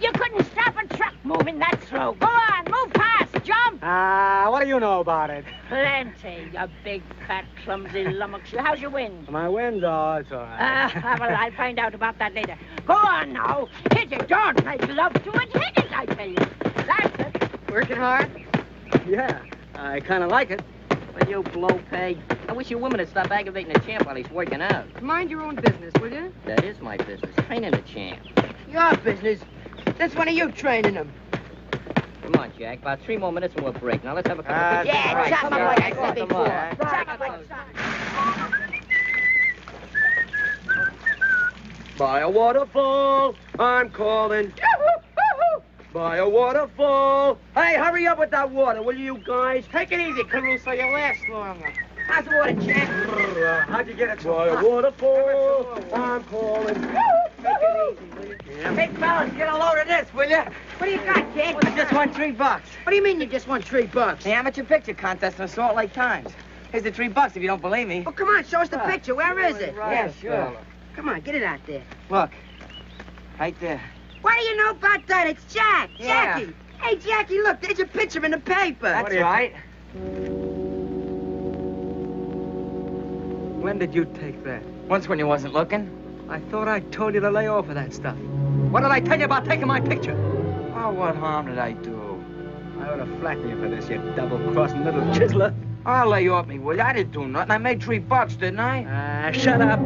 You couldn't stop a truck moving that slow. Go on, move fast, jump. What do you know about it? Plenty, you big, fat, clumsy lummox. How's your wind? My wind? Oh, it's all right. Well, I'll find out about that later. Go on now. Hit it. Don't make love to it. Hit it, I tell you. That's it. Working hard? Yeah, I kind of like it. Well, you blow peg. I wish you women would stop aggravating the champ while he's working out. Mind your own business, will you? That is my business, training the champ. Your business? That's one of you training him. Come on, Jack. About 3 more minutes and we'll break. Now let's have a couple of... Yeah, chop him like I said before. Chop him like By a waterfall, I'm calling. By a waterfall. Hey, hurry up with that water, will you guys? Take it easy, Caruso. You'll last longer. How's the water, Jack? How'd you get it so By a waterfall, I'm calling. Take it easy, will you? Hey, fellas, get a load of this, will you? What do you got, kid? I just won $3. What do you mean you just won $3? The amateur picture contest in Salt Lake Times. Here's the $3 if you don't believe me. Oh, come on, show us the picture. Where is it? Yeah, sure. Come on, get it out there. Look, right there. What do you know about that? It's Jack. Yeah. Jackie. Hey, Jackie, look, there's your picture in the paper. That's right. When did you take that? Once when you wasn't looking. I thought I told you to lay off of that stuff. What did I tell you about taking my picture? Oh, what harm did I do? I ought to flatten you for this, you double-crossing little chiseler. I'll lay off me, will you? I didn't do nothing. I made $3, didn't I? Shut up.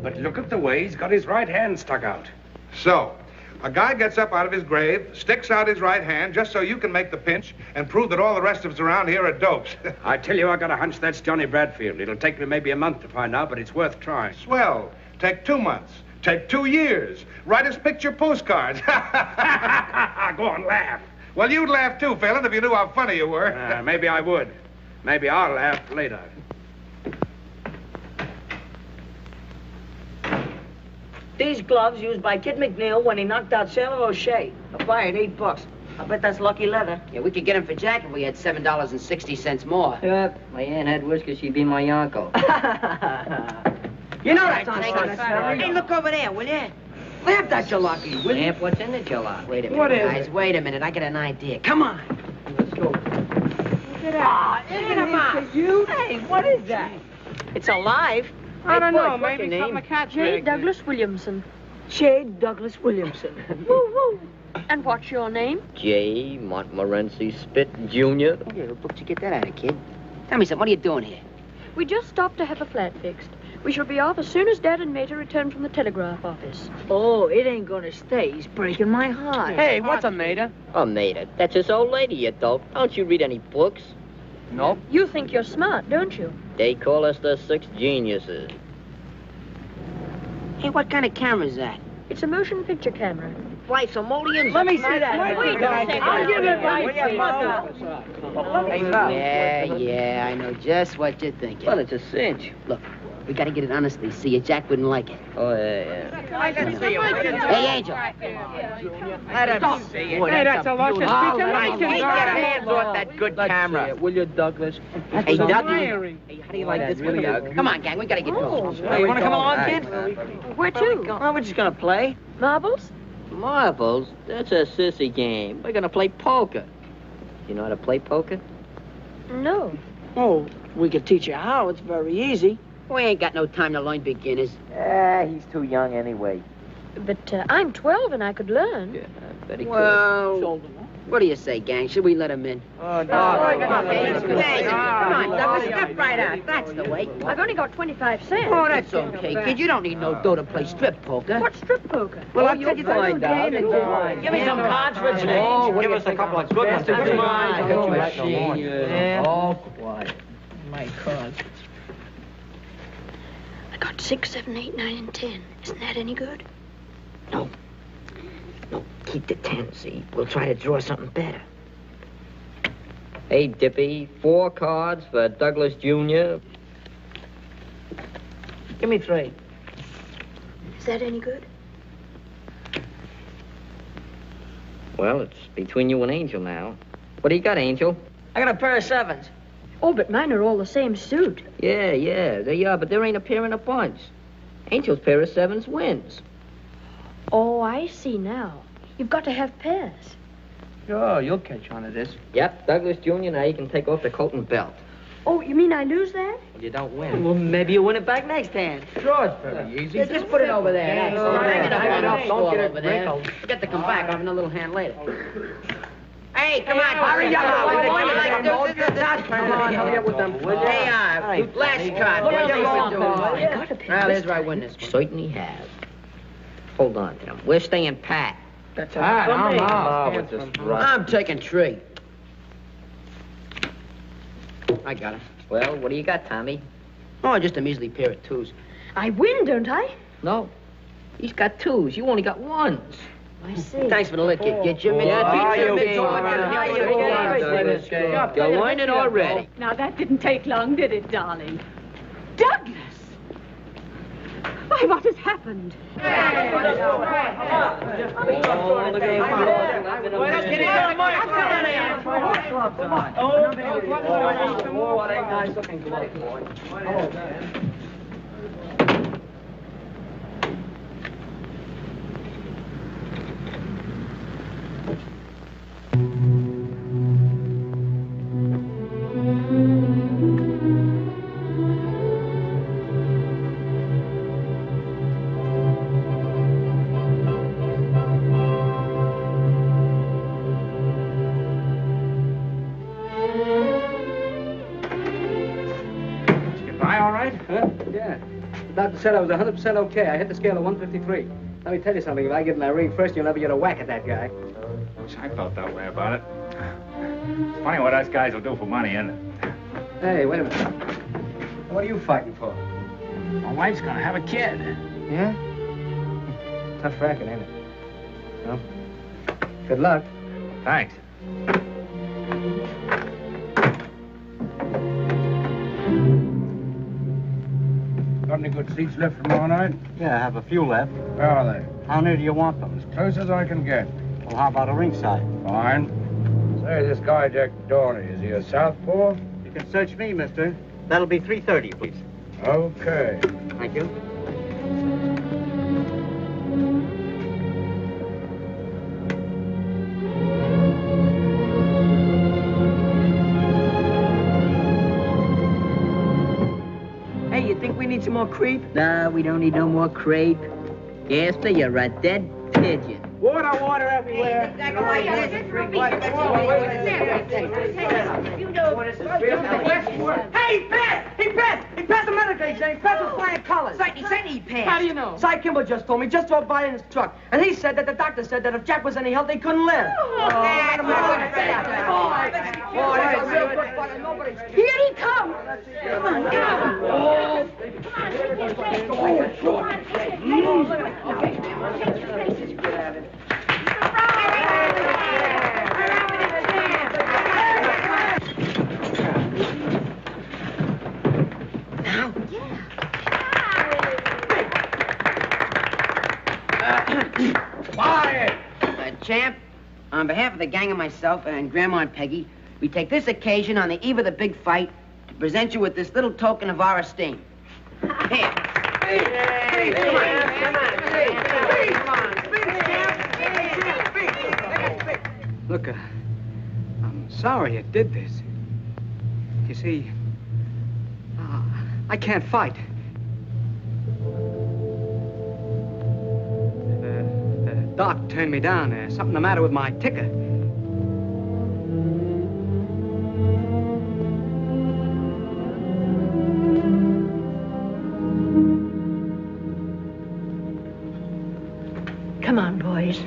But look at the way he's got his right hand stuck out. So, a guy gets up out of his grave, sticks out his right hand just so you can make the pinch and prove that all the rest of us around here are dopes. I tell you, I got a hunch that's Johnnie Bradfield. It'll take me maybe a month to find out, but it's worth trying. Swell. Take 2 months. Take 2 years. Write us picture postcards. Go on, laugh. Well, you'd laugh too, Phelan, if you knew how funny you were. Maybe I would. Maybe I'll laugh later. These gloves used by Kid McNeil when he knocked out Sailor O'Shea. I buy it $8. I bet that's lucky leather. Yeah, we could get him for Jack if we had $7.60 more. Yep. My aunt had whiskers, she'd be my uncle. You know that's on Hey, look over there, will you? Laugh that jalopy, will you? Aunt, what's in the jalopy? Wait a minute, What is guys. it? Wait a minute. I got an idea. Come on. Let's go. Look at Ah, that. you. Hey, what is that? It's alive. I don't know. What's Maybe your something name? a cat J. made. Douglas Williamson. J. Douglas Williamson. Woo woo. And what's your name? J. Montmorency Spit, Jr. Hey, what book did you get that out of, kid? Tell me something. What are you doing here? We just stopped to have a flat fixed. We shall be off as soon as Dad and Mater return from the telegraph office. Oh, it ain't gonna stay. He's breaking my heart. Hey, what's a mater? A mater. That's his old lady, you dope. Don't you read any books? Nope. You think you're smart, don't you? They call us the Six Geniuses. Hey, what kind of camera is that? It's a motion picture camera. Fly simoleons. Let me see that. Wait a second. I'll give it Yeah, I know just what you're thinking. Well, it's a cinch. Look, we gotta get it honestly. See ya. Jack wouldn't like it. Oh, yeah. Hey, Angel. Let him see it. Hey, that's a luscious piece of Hey, bacon. get your hands off that good camera. Will you, Douglas? Hey, Dougie. Glaring. Hey, how do you like this one? Come on, gang. We gotta get going. Hey, you want to come along, kid? Where to? Well, we're just going to play. Marbles? Marbles? That's a sissy game. We're going to play poker. You know how to play poker? No. Oh, we could teach you how. It's very easy. We ain't got no time to learn beginners. He's too young anyway. But I'm 12 and I could learn. Yeah, very Well, cool. what do you say, gang? Should we let him in? Oh, Come on, Douglas, step right out. That's the way. I've only got 25 cents. Oh, that's okay, kid. You don't need no dough to play strip poker. What's strip poker? Well, I'll tell you the find out. Give me some cards for a change. Oh, give us a couple of good ones. Come on. Yeah. All quiet. My cards. I got 6, 7, 8, 9, and 10. Isn't that any good? No, keep the 10, see? We'll try to draw something better. Hey, Dippy, 4 cards for Douglas Jr. Give me 3. Is that any good? Well, it's between you and Angel now. What do you got, Angel? I got a pair of 7s. Oh, but mine are all the same suit. Yeah, they are, but there ain't a pair in a bunch. Angel's pair of 7s wins. Oh, I see now. You've got to have pairs. Sure, you'll catch on to this. Yep, Douglas Jr. Now you can take off the coat and belt. Oh, you mean I lose that? You don't win. Well, maybe you win it back next hand. Sure, it's very easy. Yeah, just put it over there. That's all. Hang it up on Don't the wall get it over there. wrinkled. Forget to come back. I'll have another little hand later. Hey, come on. hurry up. Come on, hurry up with them. Hey, last card. What are you doing? Well, here's where I win this one. Certainly has. Hold on, Tim. We're staying pat. That's I'm taking 3. I got it. Well, what do you got, Tommy? Oh, just a measly pair of 2s. I win, don't I? No. He's got 2s. You only got 1s. I see. Thanks for the lick, kid. Get your mitts. You're learning already. Now, that didn't take long, did it, darling? Douglas! Why, what has happened? What a nice looking glove, boy. The doctor said I was 100% okay. I hit the scale of 153. Let me tell you something. If I get in that ring first, you'll never get a whack at that guy. Wish I felt that way about it. It's funny what us guys will do for money, isn't it? Hey, wait a minute. What are you fighting for? My wife's gonna have a kid. Yeah? Tough racket, ain't it? Well, good luck. Thanks. Got any good seats left for tomorrow night? Yeah, I have a few left. Where are they? How near do you want them? As close as I can get. Well, how about a ringside? Fine. Say, this guy, Jack Dorney, is he a southpaw? You can search me, mister. That'll be 3:30, please. Okay. Thank you. Hey, you think we need some more creep? Nah, we don't need no more crepe. Gaster, you're a dead pigeon. Water everywhere. Hey, he passed the medical exam. He passed with flying colors. He said he passed. How do you know? Cy Kimball just told me, just drove by in his truck. And he said that the doctor said that if Jack was any health, he couldn't live. Here he comes. Come on, Champ, on behalf of the gang and myself and Grandma and Peggy, we take this occasion on the eve of the big fight to present you with this little token of our esteem. Here. Look, I'm sorry you did this. You see, I can't fight. The doc turned me down. There's something the matter with my ticker. Come on, boys.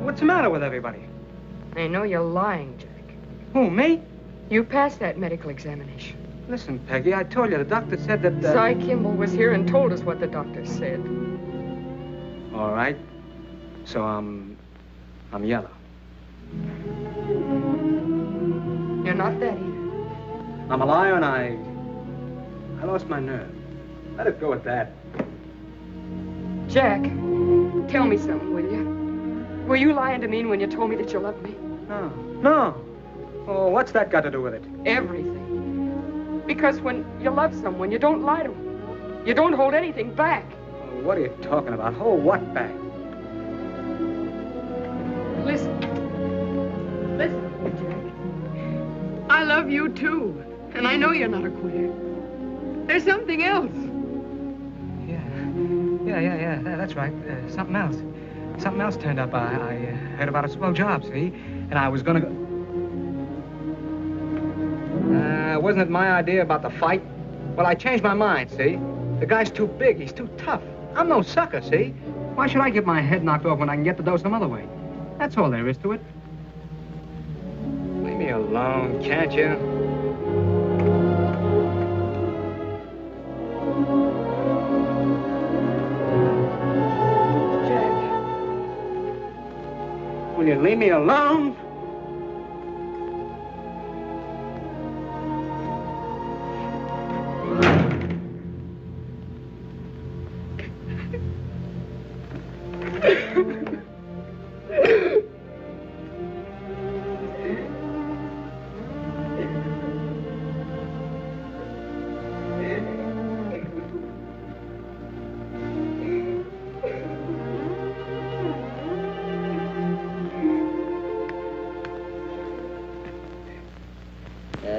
What's the matter with everybody? I know you're lying, Jack. Who, me? You passed that medical examination. Listen, Peggy, I told you the doctor said that... Cy Kimball was here and told us what the doctor said. All right. So I'm yellow. You're not that either. I'm a liar and I lost my nerve. Let it go at that. Jack, tell me something, will you? Were you lying to me when you told me that you loved me? No. Oh, what's that got to do with it? Everything. Because when you love someone, you don't lie to them. You don't hold anything back. Oh, what are you talking about? Hold what back? Listen, Jack. I love you, too. And I know you're not a quitter. There's something else. Yeah, that's right. Something else. Something else turned up. I heard about a swell job, see? And I was gonna go... wasn't it my idea about the fight? Well, I changed my mind, see? The guy's too big. He's too tough. I'm no sucker, see? Why should I get my head knocked off when I can get the dough some other way? That's all there is to it. Leave me alone, can't you? Jack. Will you leave me alone?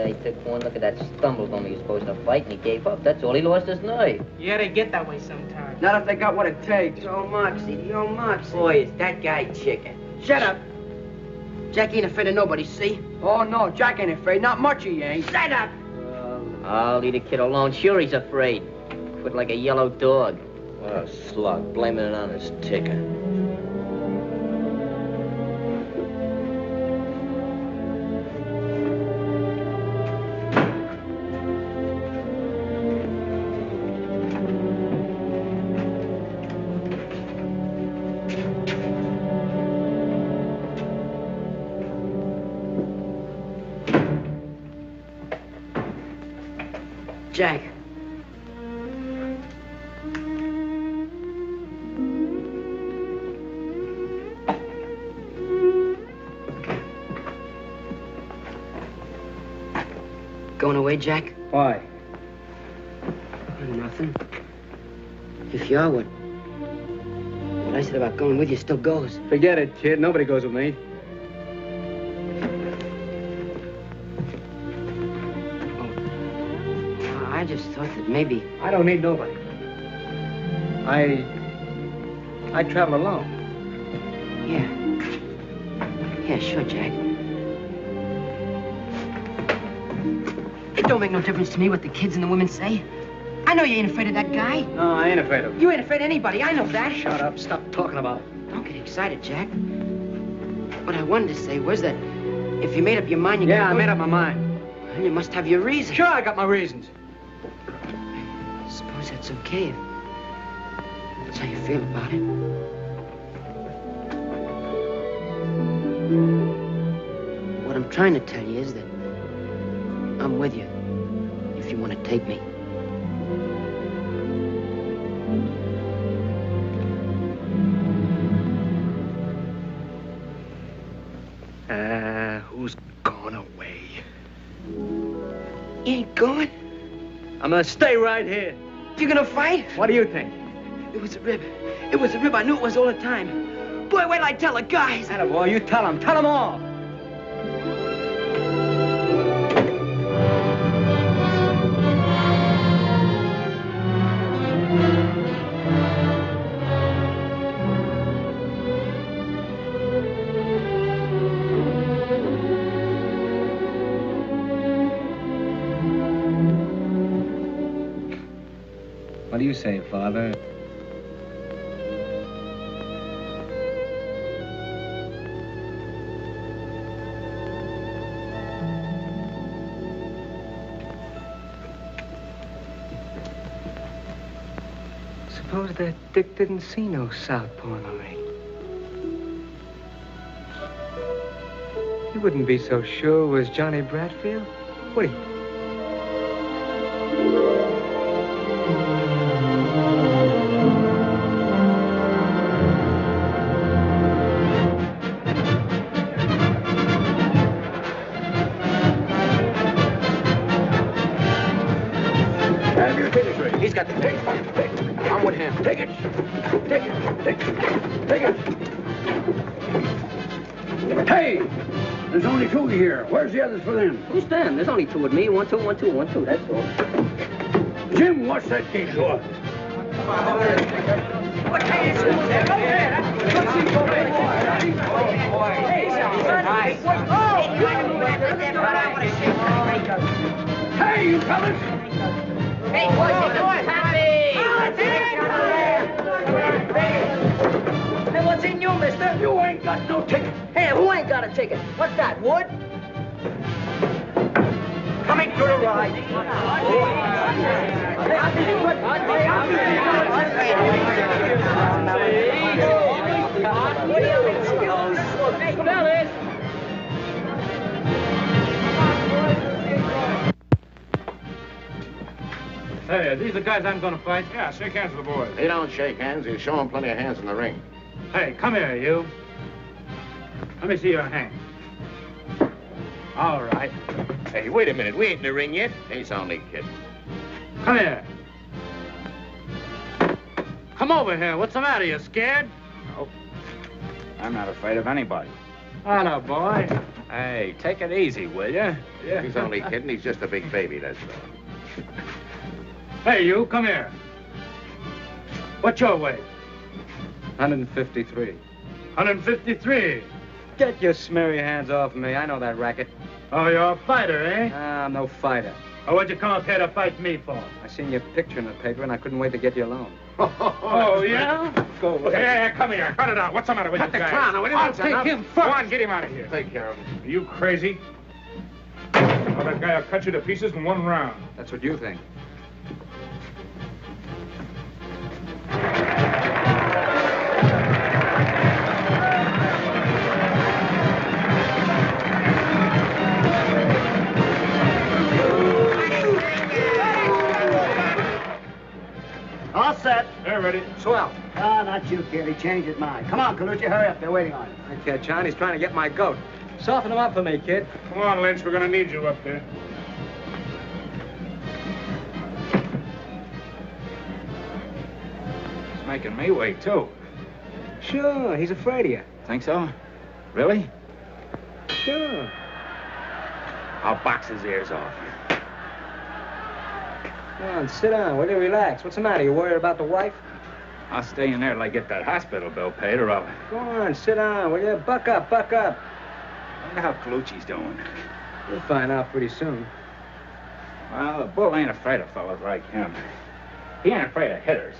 He took one look at that stumble bum he was supposed to fight, and he gave up. That's all. He lost his nerve. Yeah, they get that way sometimes. Not if they got what it takes. Yo, Moxie. Boy, is that guy chicken. Shut up. Jack ain't afraid of nobody, see? Oh, no, Jack ain't afraid. Not much he ain't. Shut up. I'll leave the kid alone. Sure, he's afraid. foot like a yellow dog. What a slug, blaming it on his ticker. Jack. Going away, Jack? Why? Nothing. If you are, what I said about going with you still goes. Forget it, kid. Nobody goes with me. I just thought that maybe... I don't need nobody. I travel alone. Yeah. Yeah, sure, Jack. It don't make no difference to me what the kids and the women say. I know you ain't afraid of that guy. No, I ain't afraid of him. You ain't afraid of anybody. I know that. Shut up. Stop talking about it. Don't get excited, Jack. What I wanted to say was that if you made up your mind... Yeah, I made up my mind. Then you must have your reasons. Sure, I got my reasons. I suppose that's okay if that's how you feel about it. What I'm trying to tell you is that I'm with you if you want to take me. Who's gone away? You ain't going? I'm gonna stay right here. You gonna fight? What do you think? It was a rib. It was a rib. I knew it was all the time. Boy, wait till I tell the guys. Attaboy, you tell them. Tell them all. What do you say, Father? Suppose that Dick didn't see no southpaw in the ring. He wouldn't be so sure it was Johnnie Bradfield, would he? He's got the pick. I'm with him. Take it. Take it. Take it. Take it. Hey! There's only two here. Where's the others for them? Who's them? There's only two with me. 1, 2, 1, 2, 1, 2. That's all. Jim, watch that gate door. Hey, you fellas! Hey, boys, you do it. Happy! Hey, what's in you, mister? You ain't got no ticket. Hey, who ain't got a ticket? What's that, Wood? Coming through the ride. Hey, are these the guys I'm gonna fight? Yeah, shake hands with the boys. He don't shake hands. He'll show him plenty of hands in the ring. Hey, come here, you. Let me see your hand. All right. Hey, wait a minute. We ain't in the ring yet. He's only kidding. Come here. Come over here. What's the matter? You scared? Nope. I'm not afraid of anybody. Oh, no, boy. Hey, take it easy, will you? Yeah. He's only kidding. He's just a big baby, that's all. Hey, you, come here. What's your weight? 153. 153. Get your smeary hands off me. I know that racket. Oh, you're a fighter, eh? I'm no fighter. Or what'd you come up here to fight me for? I seen your picture in the paper, and I couldn't wait to get you alone. Oh, yeah? Go away. Hey, come here. Cut it out. What's the matter with you guys? Cut the clown. I'll take him first. Go on, get him out of here. Take care of him. Are you crazy? Well, that guy will cut you to pieces in one round. That's what you think. All set. They're ready. Swell. Ah, not you, kid. He changed his mind. Come on, Colucci, hurry up. They're waiting on you. Okay, John, he's trying to get my goat. Soften him up for me, kid. Come on, Lynch. We're going to need you up there. He's making me wait, too. Sure, he's afraid of you. Think so? Really? Sure. I'll box his ears off. Come on, sit down. Will you relax? What's the matter? You worried about the wife? I'll stay in there till I get that hospital bill paid, or I'll... Go on, sit down, will you? Buck up, buck up. I wonder how Colucci's doing. You'll find out pretty soon. Well, the bull ain't afraid of fellas like him. He ain't afraid of hitters.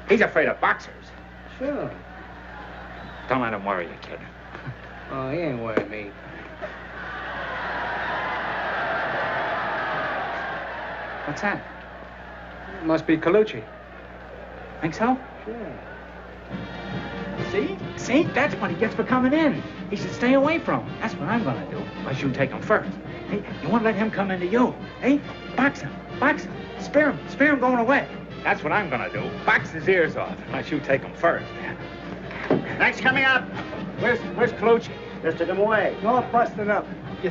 He's afraid of boxers. Sure. Don't let him worry you, kid. Oh, he ain't worried me. What's that? It must be Colucci. Think so? Sure. See? That's what he gets for coming in. He should stay away from him. That's what I'm going to do. Unless you take him first. Hey, you want to let him come into you. Hey, box him. Spear him going away. That's what I'm going to do. Box his ears off. Unless you take him first. Thanks coming up. Where's Colucci? Just took him away. No, busted up. You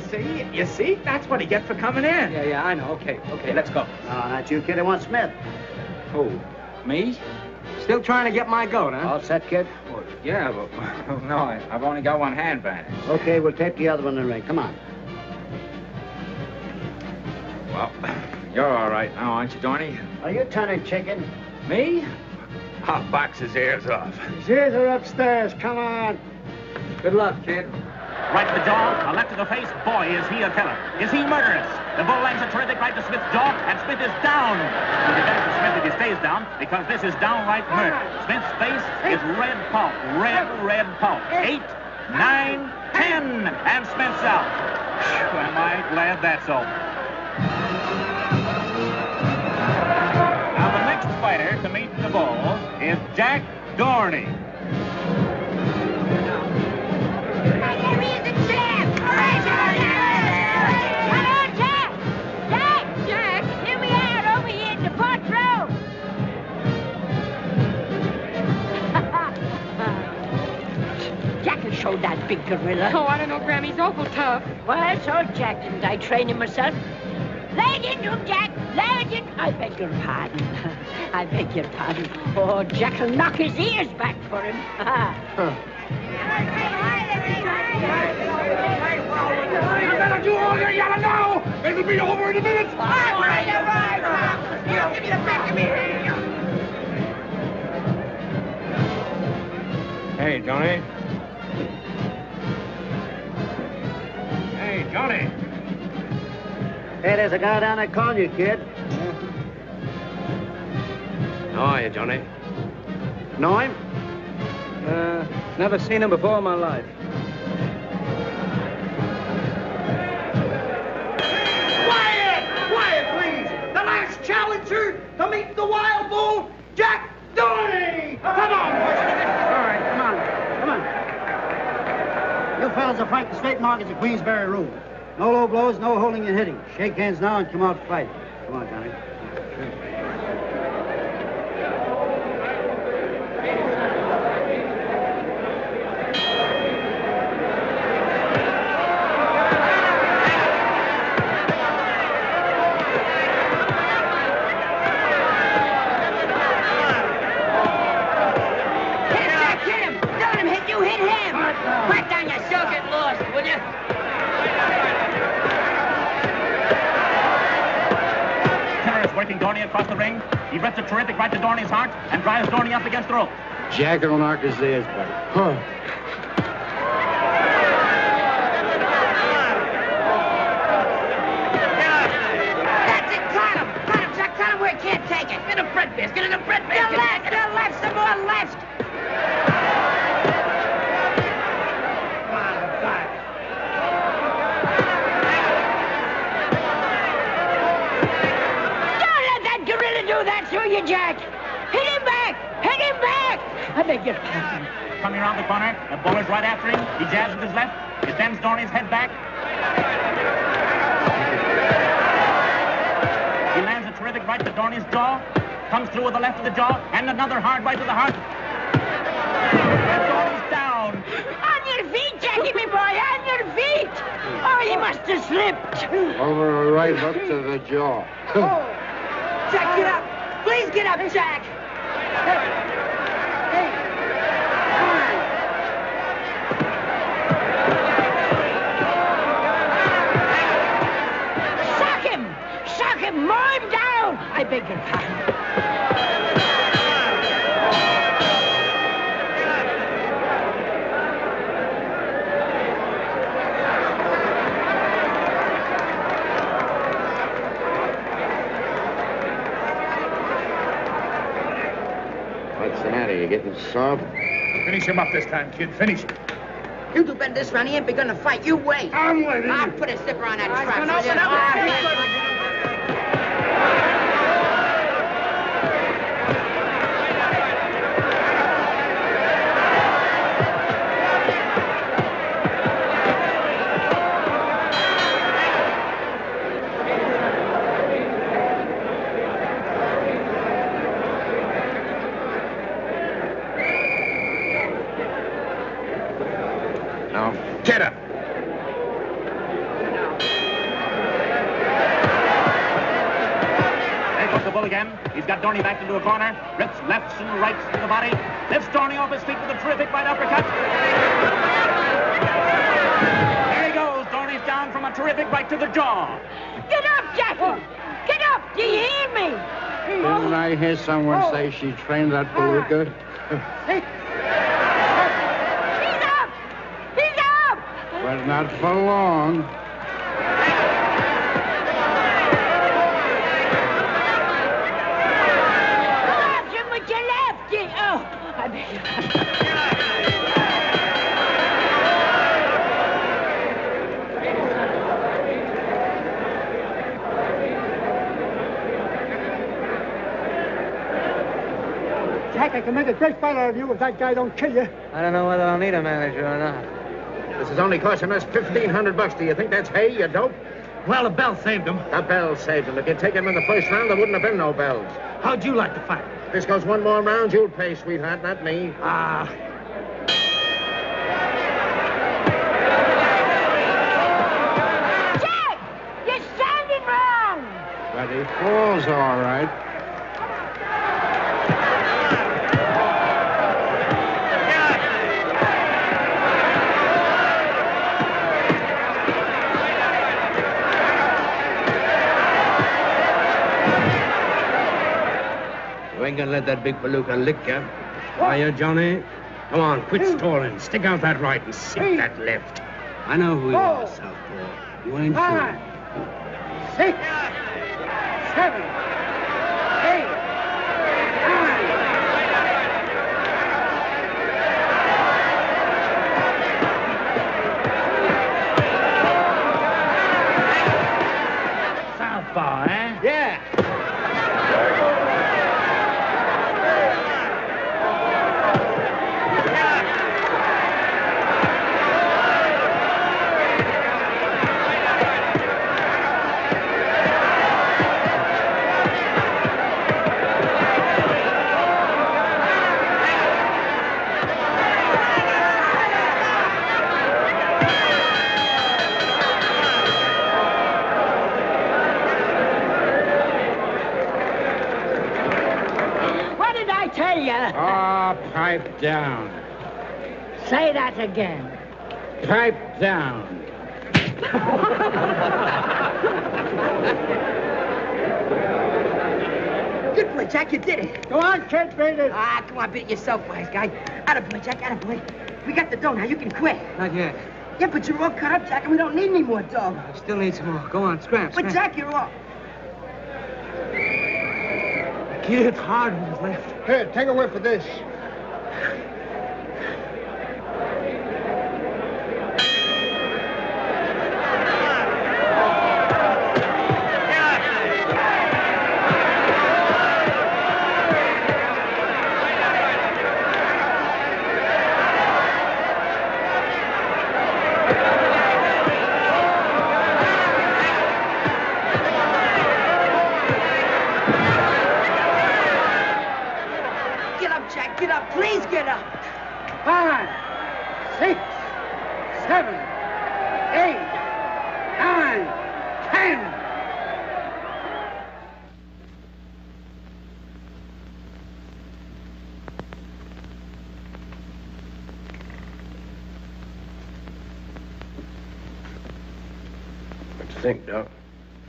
see? That's what he gets for coming in. Yeah, I know. Okay, let's go. No, not you, kid. I want Smith. Who? Me? Still trying to get my goat, huh? All set, kid? Well, yeah, but... No, I've only got one hand bandage. Okay, we'll tape the other one in the ring. Come on. Well, you're all right now, aren't you, Johnny? Are you turning chicken? Me? I'll box his ears off. His ears are upstairs. Come on. Good luck, kid. Right to the jaw, a left to the face. Boy, is he a killer. Is he murderous? The bull lands a terrific right to Smith's jaw, and Smith is down. It'll be better for Smith if he stays down, because this is downright murder. Smith's face is red pulp. Red pulp. 8, 9, 10, and Smith's out. Am I glad that's over. Now, the next fighter to meet the bull is Jack Dorney. Showed that big gorilla. Oh, I don't know, Graham. He's awful tough. Well, so Jack, didn't I train him myself? Leg into him, Jack. Leg in. I beg your pardon. I beg your pardon. Oh, Jack'll knock his ears back for him. You better do all your yelling now. It'll be over in a minute. You give me the back of me. Hey, Johnny. Hey, Johnny. Hey, there's a guy down there calling you, kid. How are you, Johnny? Know him? Never seen him before in my life. Quiet, please. The last challenger to meet the wild bull, Jack Dorney. Come on, All right, come on. You fellas are fighting straight markets at Queensberry Road. No low blows, no holding and hitting. Shake hands now and come out fighting. Come on, Johnny. Dorney across the ring. He rests a terrific right to Dorney's heart and drives Dorney up against the rope. Jack will knock his ears back. Huh. basket. Get in the bread basket. The left, some more left. Don't let that gorilla do that to you, Jack. Hit him back. Hit him back. I beg your pardon. Coming around the corner, the bowler's right after him. He jabs with his left. He sends Dorney's head back. He lands a terrific right to Dorney's jaw. Comes through with the left of the jaw, and another hard right to the heart. And Dorney's down. On your feet, Jackie, me boy, on your feet. Oh, he must have slipped. Over a right hook to the jaw. Oh. Jack, get up. Please get up, Jack. Shock him, mow him down. I beg your pardon. What's the matter? You getting soft? Finish him up this time, kid. Finish him. You do better this round. He ain't begun to fight. You wait. I'm waiting. I'll put a zipper on that trap. gonna open up. No. Get up. There goes the bull again. He's got Dorney back into a corner. Rips lefts and rights to the body. Lifts Dorney off his feet with a terrific right uppercut. There he goes. Dorney's down from a terrific right to the jaw. Get up, Jackie. Get up. Do you hear me? Didn't I hear someone say she trained that palooka? But not for long. Grab him with your left. Oh, I beg your pardon. Jack, I can make a great fighter of you if that guy don't kill you. I don't know whether I'll need a manager or not. This is only costing us $1,500. Do you think that's hay, you dope? Well, the bell saved him. The bell saved him. If you'd taken him in the first round, there wouldn't have been no bells. How'd you like to fight? If this goes one more round, you'll pay, sweetheart, not me. Ah. Jack, you're standing wrong. But he falls all right. You ain't gonna let that big palooka lick you. Are you, Johnny? Come on, quit stalling. Stick out that right and sink that left. I know who you are, Southpaw. You ain't 5, fool. 6, 7, 8, 9. Southpaw, eh? Yeah. Ah, pipe down. Say that again. Pipe down. Good boy, Jack, you did it. Go on, kid, beat it. Ah, come on, beat it yourself, wise guy. Attaboy, Jack, attaboy. We got the dough now. You can quit. Not yet. Yeah, but you're all cut up, Jack, and we don't need any more dough. I still need some more. Go on, scram. But, Jack, you're all... I He hits hard with his left. Here, take a whiff of this. Get up, please get up. 5, 6, 7, 8, 9, 10. What do you think, Doc?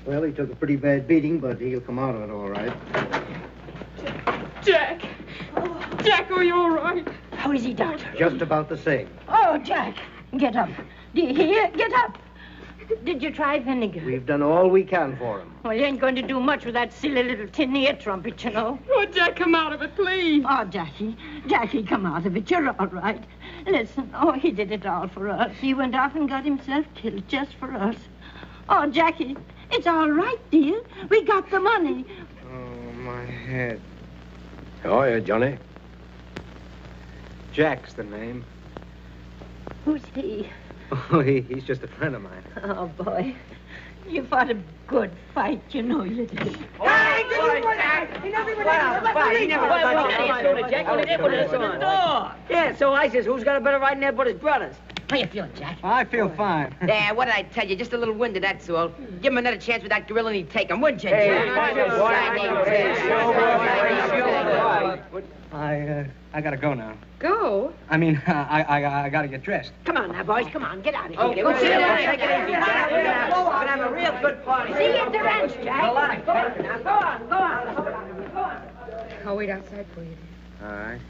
Well, he took a pretty bad beating, but he'll come out of it all right. Jack! Jack, are you all right? How is he, Doctor? Just about the same. Oh, Jack, get up. Do you hear? Get up. Did you try vinegar? We've done all we can for him. Well, you ain't going to do much with that silly little tin ear trumpet, you know. Oh, Jack, come out of it, please. Oh, Jackie, come out of it. You're all right. Listen, he did it all for us. He went off and got himself killed just for us. Oh, Jackie, it's all right, dear. We got the money. Oh, my head. How are you, Johnny? Jack's the name. Who's he? Oh, he's just a friend of mine. Oh, boy. You fought a good fight, you know you did. Hey, did you put that? He never Yeah, so I says, who's got a better right in there but his brothers? How you feeling, Jack? I feel fine. Yeah, what did I tell you? Just a little winded, that's all. Give him another chance with that gorilla and he'd take him, wouldn't you, Jack? I gotta go now. Go? I mean, I gotta get dressed. Come on now, boys. Come on. Get out of here. Okay, we'll sit down. Take it easy, Jack. We're gonna have a real good party. See you at the ranch, Jack. Go on. I'll wait outside for you. All right.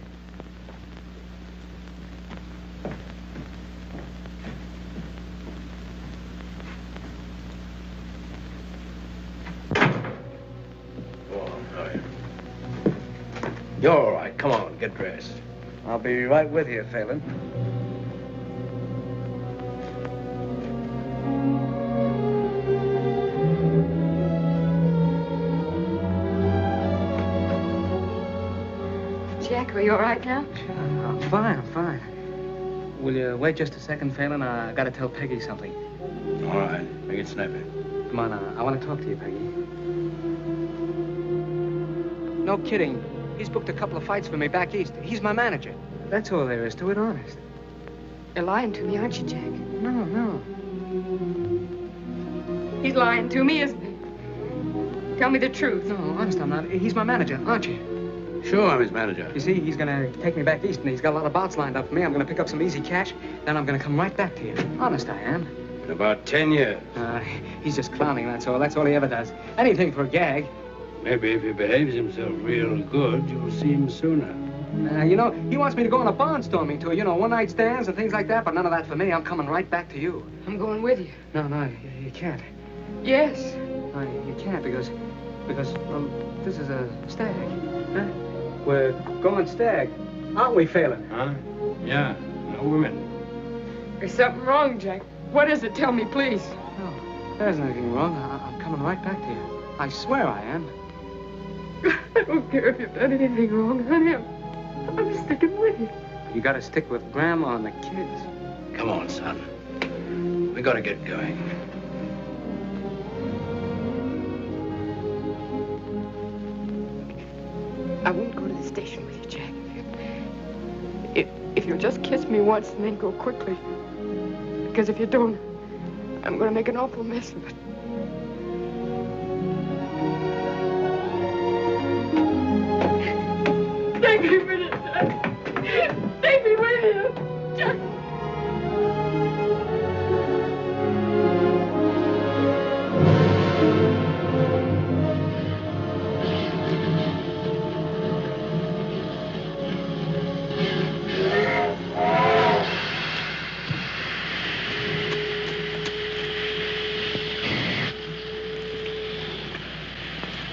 You're all right. Come on, get dressed. I'll be right with you, Phelan. Jack, are you all right now? I'm fine. Will you wait just a second, Phelan? I gotta tell Peggy something. All right. Make it snappy. Come on, I want to talk to you, Peggy. No kidding. He's booked a couple of fights for me back east. He's my manager. That's all there is to it, honest. You're lying to me, aren't you, Jack? No. He's lying to me, isn't he? Tell me the truth. No, honest, I'm not. He's my manager, aren't you? Sure, I'm his manager. You see, he's gonna take me back east, and he's got a lot of bouts lined up for me. I'm gonna pick up some easy cash, then I'm gonna come right back to you. Honest, I am. In about 10 years. He's just clowning, that's all. That's all he ever does. Anything for a gag. Maybe if he behaves himself real good, you'll see him sooner. You know, he wants me to go on a barnstorming tour, you know, one-night stands and things like that, but none of that for me. I'm coming right back to you. I'm going with you. No, you can't. Yes. No, you can't because, well, this is a stag. Huh? We're going stag, aren't we, Phelan? Huh? Yeah, no women. There's something wrong, Jack. What is it? Tell me, please. No, there's nothing wrong. I'm coming right back to you. I swear I am. I don't care if you've done anything wrong, honey. I'm sticking with you. You gotta stick with Grandma and the kids. Come on, son. We gotta get going. I won't go to the station with you, Jack. If you'll just kiss me once and then go quickly. Because if you don't, I'm gonna make an awful mess of it. Take me with you, Jack. Take me with you, Jack.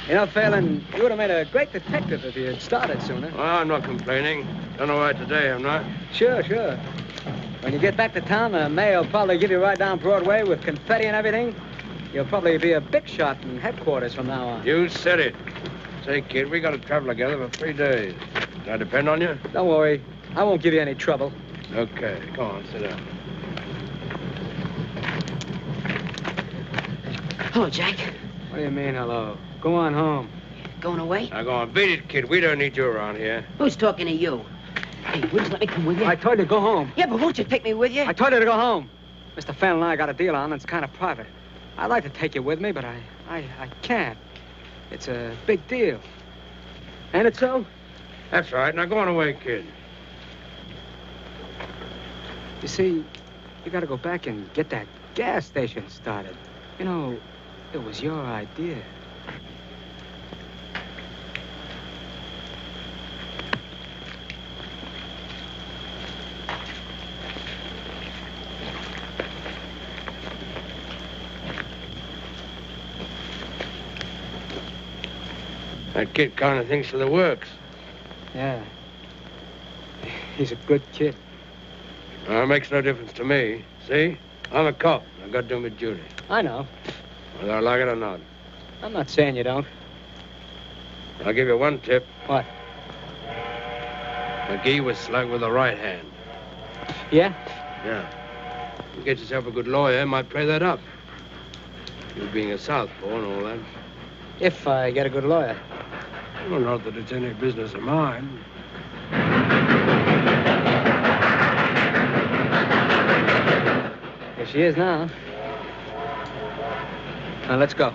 You know, Phelan, you would have made a great detective if you had started sooner. Well, I'm not complaining. Done all right today, I'm not. Sure. When you get back to town, the mayor will probably give you right down Broadway with confetti and everything. You'll probably be a big shot in headquarters from now on. You said it. Say, kid, we got to travel together for 3 days. Can I depend on you? Don't worry. I won't give you any trouble. Okay, come on, sit down. Hello, Jack. What do you mean, hello? Go on home. Going away? Now, go on, beat it, kid. We don't need you around here. Who's talking to you? Hey, will you let me come with you? I told you to go home. Yeah, but won't you take me with you? I told you to go home. Mr. Phelan and I got a deal on, and it's kind of private. I'd like to take you with me, but I can't. It's a big deal. Ain't it so? That's right. Now, go on away, kid. You see, you got to go back and get that gas station started. You know, it was your idea. That kid kind of thinks of the works. Yeah. He's a good kid. Well, it makes no difference to me. See? I'm a cop. I've got to do my duty. I know. Whether I like it or not. I'm not saying you don't. I'll give you one tip. What? McGee was slugged with the right hand. Yeah? Yeah. You get yourself a good lawyer, might play that up. You being a southpaw and all that. If I get a good lawyer. Well, not that it's any business of mine. Here she is now. Now, let's go.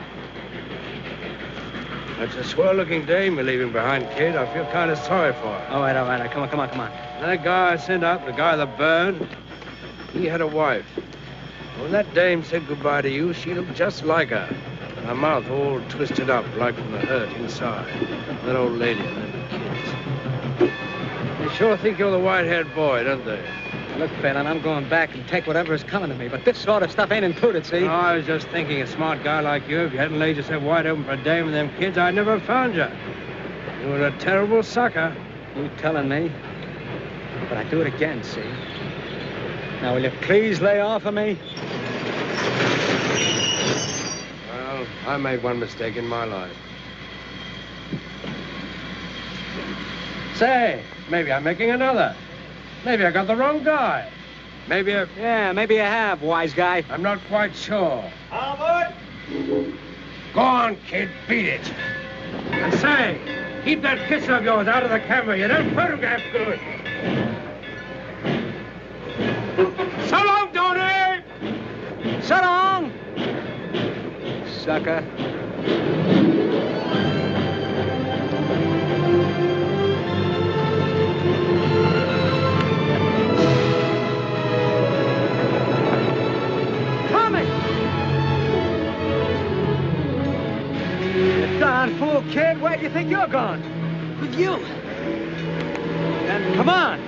That's a swell-looking dame you're leaving behind, kid. I feel kind of sorry for her. All right. Come on. That guy I sent up, the guy that burned, he had a wife. When that dame said goodbye to you, she looked just like her. Her mouth all twisted up, like from the hurt inside. That old lady and them kids. They sure think you're the white-haired boy, don't they? Look, Phelan, I'm going back and take whatever is coming to me, but this sort of stuff ain't included, see? No, I was just thinking, a smart guy like you, if you hadn't laid yourself wide open for a dame and them kids, I'd never have found you. You were a terrible sucker. You telling me? But I'd do it again, see? Now, will you please lay off of me? Well, I made one mistake in my life. Say, maybe I'm making another. Maybe I got the wrong guy. Maybe I... Yeah, maybe you have, wise guy. I'm not quite sure. Albert! Go on, kid, beat it. And say, keep that kiss of yours out of the camera. You don't photograph good. So long, Donnie! So long! Sucker. Darn fool, kid. Where do you think you're going? With you. Then come on.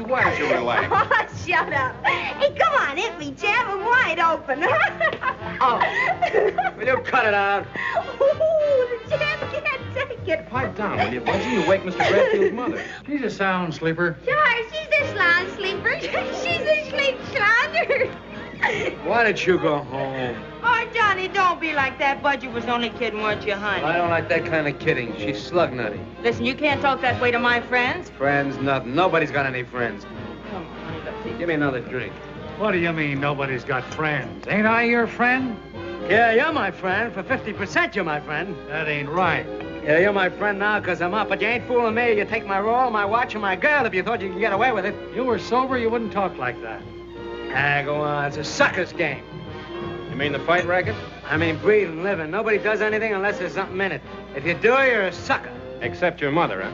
Why don't you relax? Oh, shut up. wide open. Will you cut it out? Oh, the jam can't take it. Pipe down, will you, Budgie? You wake Mr. Bradfield's mother. She's a sound sleeper. Sure, she's a slan sleeper. She's a sleep slander. Why don't you go home? Oh, Johnny, don't be like that. Budgie was only kidding, weren't you, honey? I don't like that kind of kidding. She's slug nutty. Listen, you can't talk that way to my friends. Friends, nothing. Nobody's got any friends. Come on, honey, let's see. Give me another drink. What do you mean nobody's got friends? Ain't I your friend? Yeah, you're my friend. For 50%, you're my friend. That ain't right. Yeah, you're my friend now because I'm up, but you ain't fooling me. You take my roll, my watch, and my girl if you thought you could get away with it. You were sober, you wouldn't talk like that. Ah, go on. It's a sucker's game. You mean the fight racket? I mean breathing, living. Nobody does anything unless there's something in it. If you do, you're a sucker. Except your mother, huh?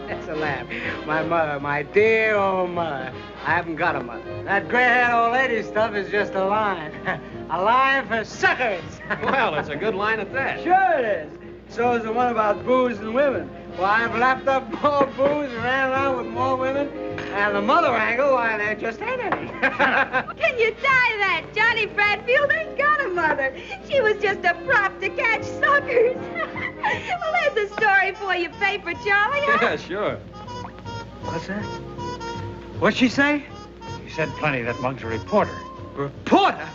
That's a laugh. My mother, my dear old mother. I haven't got a mother. That gray-haired old lady stuff is just a line. A line for suckers. Well, it's a good line at that. Sure it is. So is the one about booze and women. Well, I've lapped up more booze and ran around with more women. And the mother angle, why, there just ain't any. Can you tie that? Johnnie Bradfield ain't got a mother. She was just a prop to catch suckers. Well, there's a story for your paper, Charlie. Huh? Yeah, sure. What's that? What'd she say? She said plenty. That mug's a reporter. Reporter?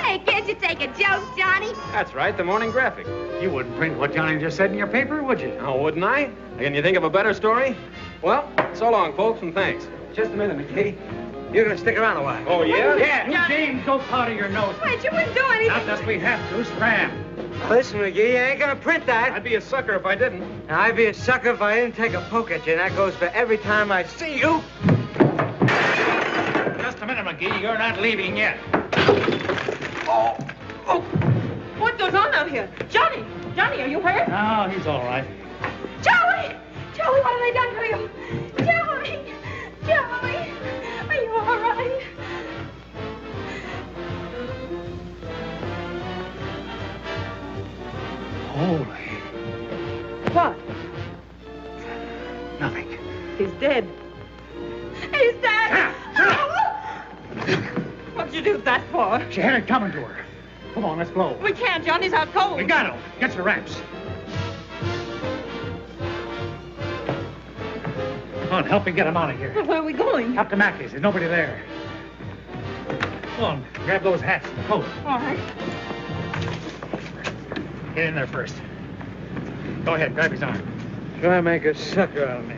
Hey, can't you take a joke, Johnny? That's right, the Morning Graphic. You wouldn't print what Johnny just said in your paper, would you? Oh, wouldn't I? Can you think of a better story? Well, so long, folks, and thanks. Just a minute, McGee. You're gonna stick around a while. Oh, yeah? Yeah. James, go powder your nose. Wait, you wouldn't do anything. Not unless we have to. Scram. Listen, McGee, you ain't gonna print that. I'd be a sucker if I didn't. Now, I'd be a sucker if I didn't take a poke at you, and that goes for every time I see you. Just a minute, McGee. You're not leaving yet. Oh, what goes on out here? Johnny, are you hurt? Oh, he's all right. Charlie! Charlie, what have they done to you? Charlie, are you all right? Holy. What? Nothing. He's dead. He's dead. What'd you do that for? She had it coming to her. Come on, let's blow. We can't, Johnny's out cold. We got him. Get your wraps. Come on, help me get him out of here. Where are we going? Up to Mackey's. There's nobody there. Come on, grab those hats and the coat. All right. Get in there first. Go ahead, grab his arm. Try to make a sucker out of me.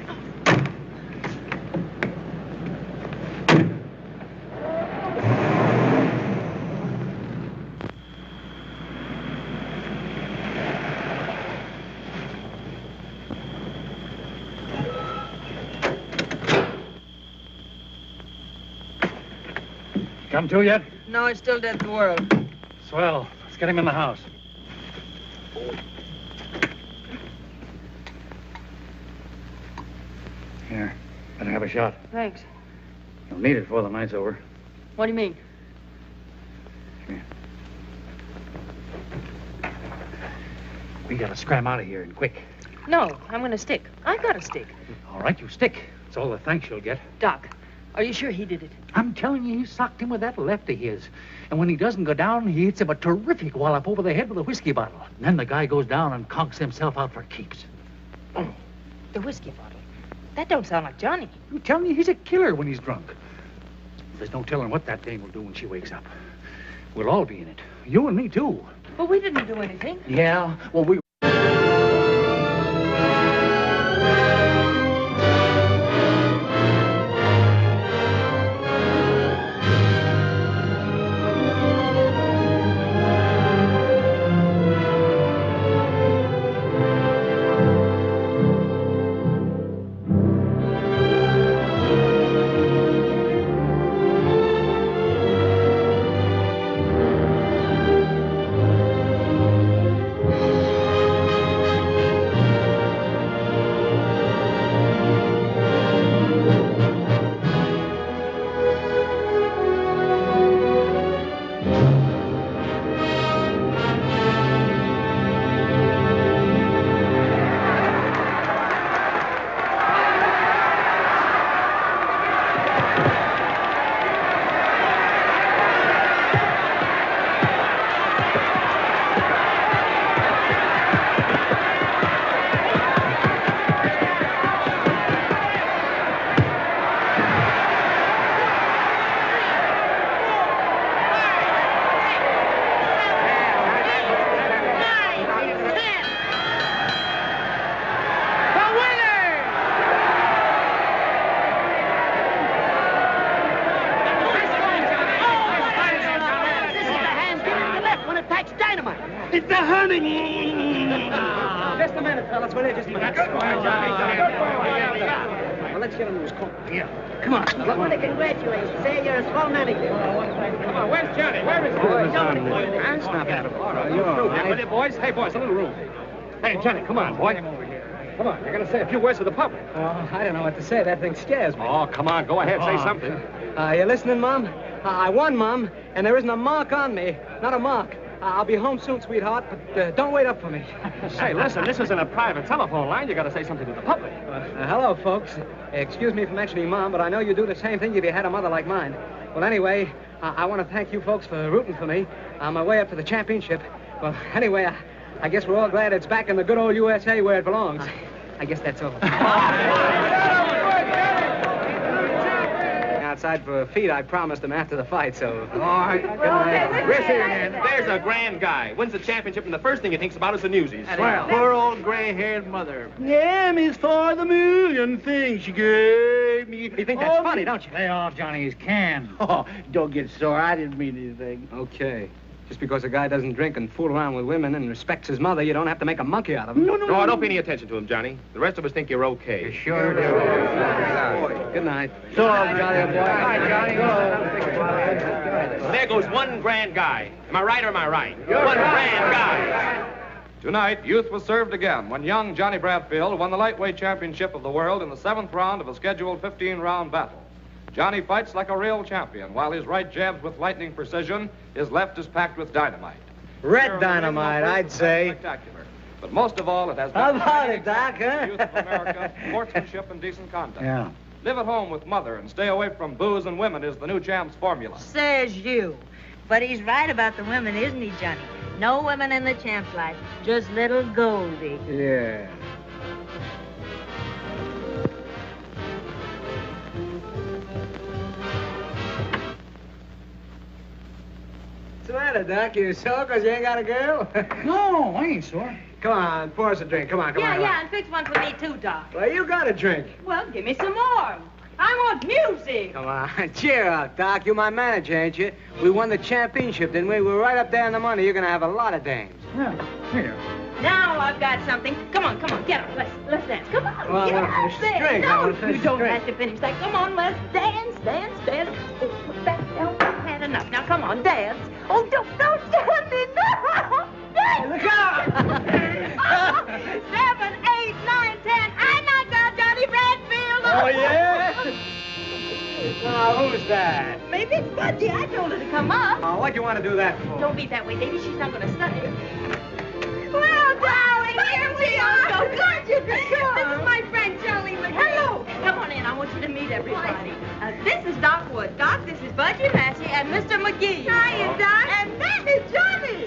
Come to yet? No, it's still dead to the world. Swell. Let's get him in the house. Here, better have a shot. Thanks. You'll need it before the night's over. What do you mean? Come here. We gotta scram out of here and quick. No, I'm gonna stick. I got a stick. All right, you stick. It's all the thanks you'll get. Doc, are you sure he did it? I'm telling you, he socked him with that left of his. And when he doesn't go down, he hits him a terrific wallop over the head with a whiskey bottle. And then the guy goes down and conks himself out for keeps. Oh, the whiskey bottle. That don't sound like Johnny. I'm telling you, he's a killer when he's drunk. There's no telling what that dame will do when she wakes up. We'll all be in it. You and me, too. But we didn't do anything. Yeah, well, we... Johnny! Just a minute, fellas. Will you just a minute? Well, let's get him to his coat. Yeah. Come on. I want to congratulate you. Say you're a swell manager. Come on, where's Johnny? Where is he? That's not bad. All right, you're all right. With you, boys? Hey, boys, a little room. Hey, Johnny, come on, boy. Come on, you're going to say a few words to the public. I don't know what to say. That thing scares me. Oh, come on, go ahead, say something. You listening, Mom? I won, Mom, and there isn't a mark on me. Not a mark. I'll be home soon, sweetheart, but don't wait up for me. Say, listen, this isn't a private telephone line. You got to say something to the public. Hello, folks. Excuse me for mentioning Mom, but I know you'd do the same thing if you had a mother like mine. Well, anyway, I want to thank you folks for rooting for me on my way up to the championship. Well, anyway, I guess we're all glad it's back in the good old USA where it belongs. I guess that's all. Outside for a feed, I promised him after the fight, so... All right. Good night. There's a grand guy. Wins the championship, and the first thing he thinks about is the newsies. Well, poor old gray-haired mother. M is for the million things she gave me. You think that's funny, don't you? Lay off Johnny's can. Oh, don't get sore. I didn't mean anything. Okay. Just because a guy doesn't drink and fool around with women and respects his mother, you don't have to make a monkey out of him. No, don't pay any attention to him, Johnny. The rest of us think you're okay. You sure do. Good night. So long, Johnny, boy. Hi, Johnny. There goes one grand guy. Am I right or am I right? One grand guy. Tonight, youth was served again when young Johnnie Bradfield won the lightweight championship of the world in the 7th round of a scheduled 15-round battle. Johnny fights like a real champion, while his right jabs with lightning precision, his left is packed with dynamite. Red dynamite, I'd say. Spectacular. But most of all, it has been... How about it, Doc, huh? Youth of America, sportsmanship and decent conduct. Yeah. Live at home with mother and stay away from booze and women is the new champ's formula. Says you. But he's right about the women, isn't he, Johnny? No women in the champ's life, just little Goldie. Yeah. What's the matter, Doc? You sore because you ain't got a girl? No, I ain't sore. Come on, pour us a drink. Come on, come on. Yeah, and fix one for me, too, Doc. Well, you got a drink. Well, give me some more. I want music. Come on, cheer up, Doc. You're my manager, ain't you? We won the championship, didn't we? We're right up there in the money. You're going to have a lot of dames. Yeah, here. Now I've got something. Come on, get up. Let's dance. Come on, Well, I get want to up finish there. this drink. I No, want to finish you this don't drink. have to finish that. Come on, let's dance. Oh, put that down. I've had enough. Now, come on, dance. Oh, don't stand me. No. Dance. Look out! 7, 8, 9, 10. I knocked out Johnnie Bradfield. Oh, yeah? Who's that? Maybe it's Budgie. I told her to come up. Oh, what'd you want to do that for? Don't be that way, baby. She's not going to study. Well, darling, here we are. So glad you could come. This is my friend, Johnnie Bradfield. Hello. Come on in. I want you to meet everybody. This is Doc Wood. Doc, this is Budgie Massey and Mr. McGee. Hiya, Doc. And that is Johnny.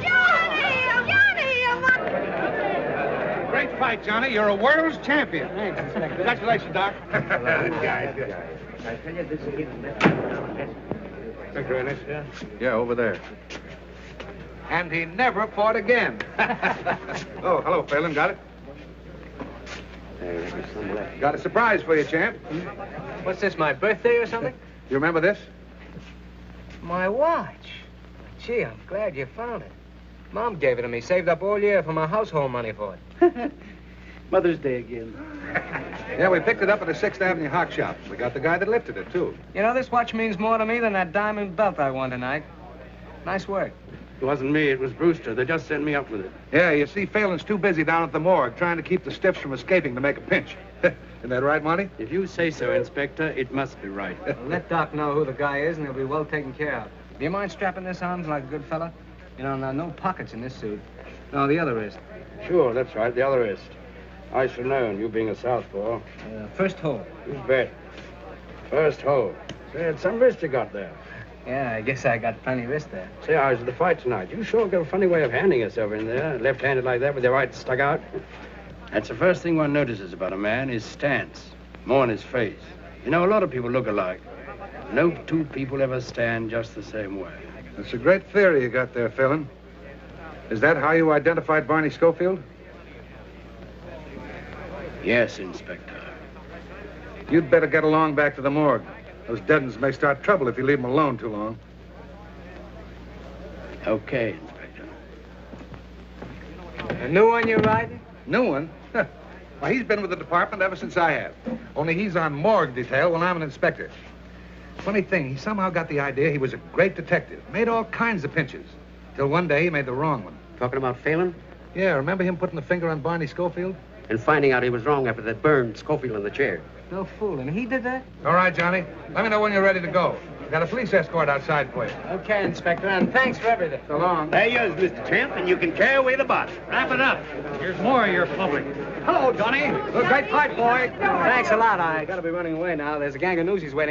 Great fight, Johnny. You're a world's champion. Thanks. Congratulations, Doc. Good guy. I tell you, this is even better. Yeah, over there. And he never fought again. Oh, hello, Phelan. Got it? Got a surprise for you, champ. What's this, my birthday or something? You remember this? My watch. Gee, I'm glad you found it. Mom gave it to me. Saved up all year for my household money for it. Mother's Day again. Yeah, we picked it up at the 6th Avenue Hock Shop. We got the guy that lifted it, too. You know, this watch means more to me than that diamond belt I won tonight. Nice work. It wasn't me, it was Brewster. They just sent me up with it. Yeah, you see, Phelan's too busy down at the morgue trying to keep the stiffs from escaping to make a pinch. Isn't that right, Monty? If you say so, Inspector, it must be right. Well, let Doc know who the guy is, and he'll be well taken care of. Do you mind strapping this on like a good fella? You know, no pockets in this suit. No, the other wrist. Sure, that's right, the other wrist. I should have known, you being a southpaw. First hole. You bet. First hole. Say, it's some wrist you got there. Yeah, I guess I got plenty of wrist there. Say, I was at the fight tonight. You sure got a funny way of handing yourself in there, left-handed like that with your right stuck out. That's the first thing one notices about a man, his stance, more in his face. You know, a lot of people look alike. No two people ever stand just the same way. That's a great theory you got there, Phelan. Is that how you identified Barney Schofield? Yes, Inspector. You'd better get along back to the morgue. Those dead uns may start trouble if you leave them alone too long. Okay, Inspector. A new one you're riding? New one? Well, he's been with the department ever since I have. Only he's on morgue detail when I'm an inspector. Funny thing, he somehow got the idea he was a great detective. Made all kinds of pinches. Till one day he made the wrong one. Talking about Phelan? Yeah, remember him putting the finger on Barney Schofield? And finding out he was wrong after that burned Schofield in the chair. No fooling. He did that? All right, Johnny. Let me know when you're ready to go. Got a police escort outside for you. Okay, Inspector, and thanks for everything. So long. There yours, Mr. Champ, and you can carry away the box. Wrap it up. Here's more of your public. Hello, Johnny. Good, great fight, boy. Thanks a lot. I gotta be running away now. There's a gang of newsies waiting.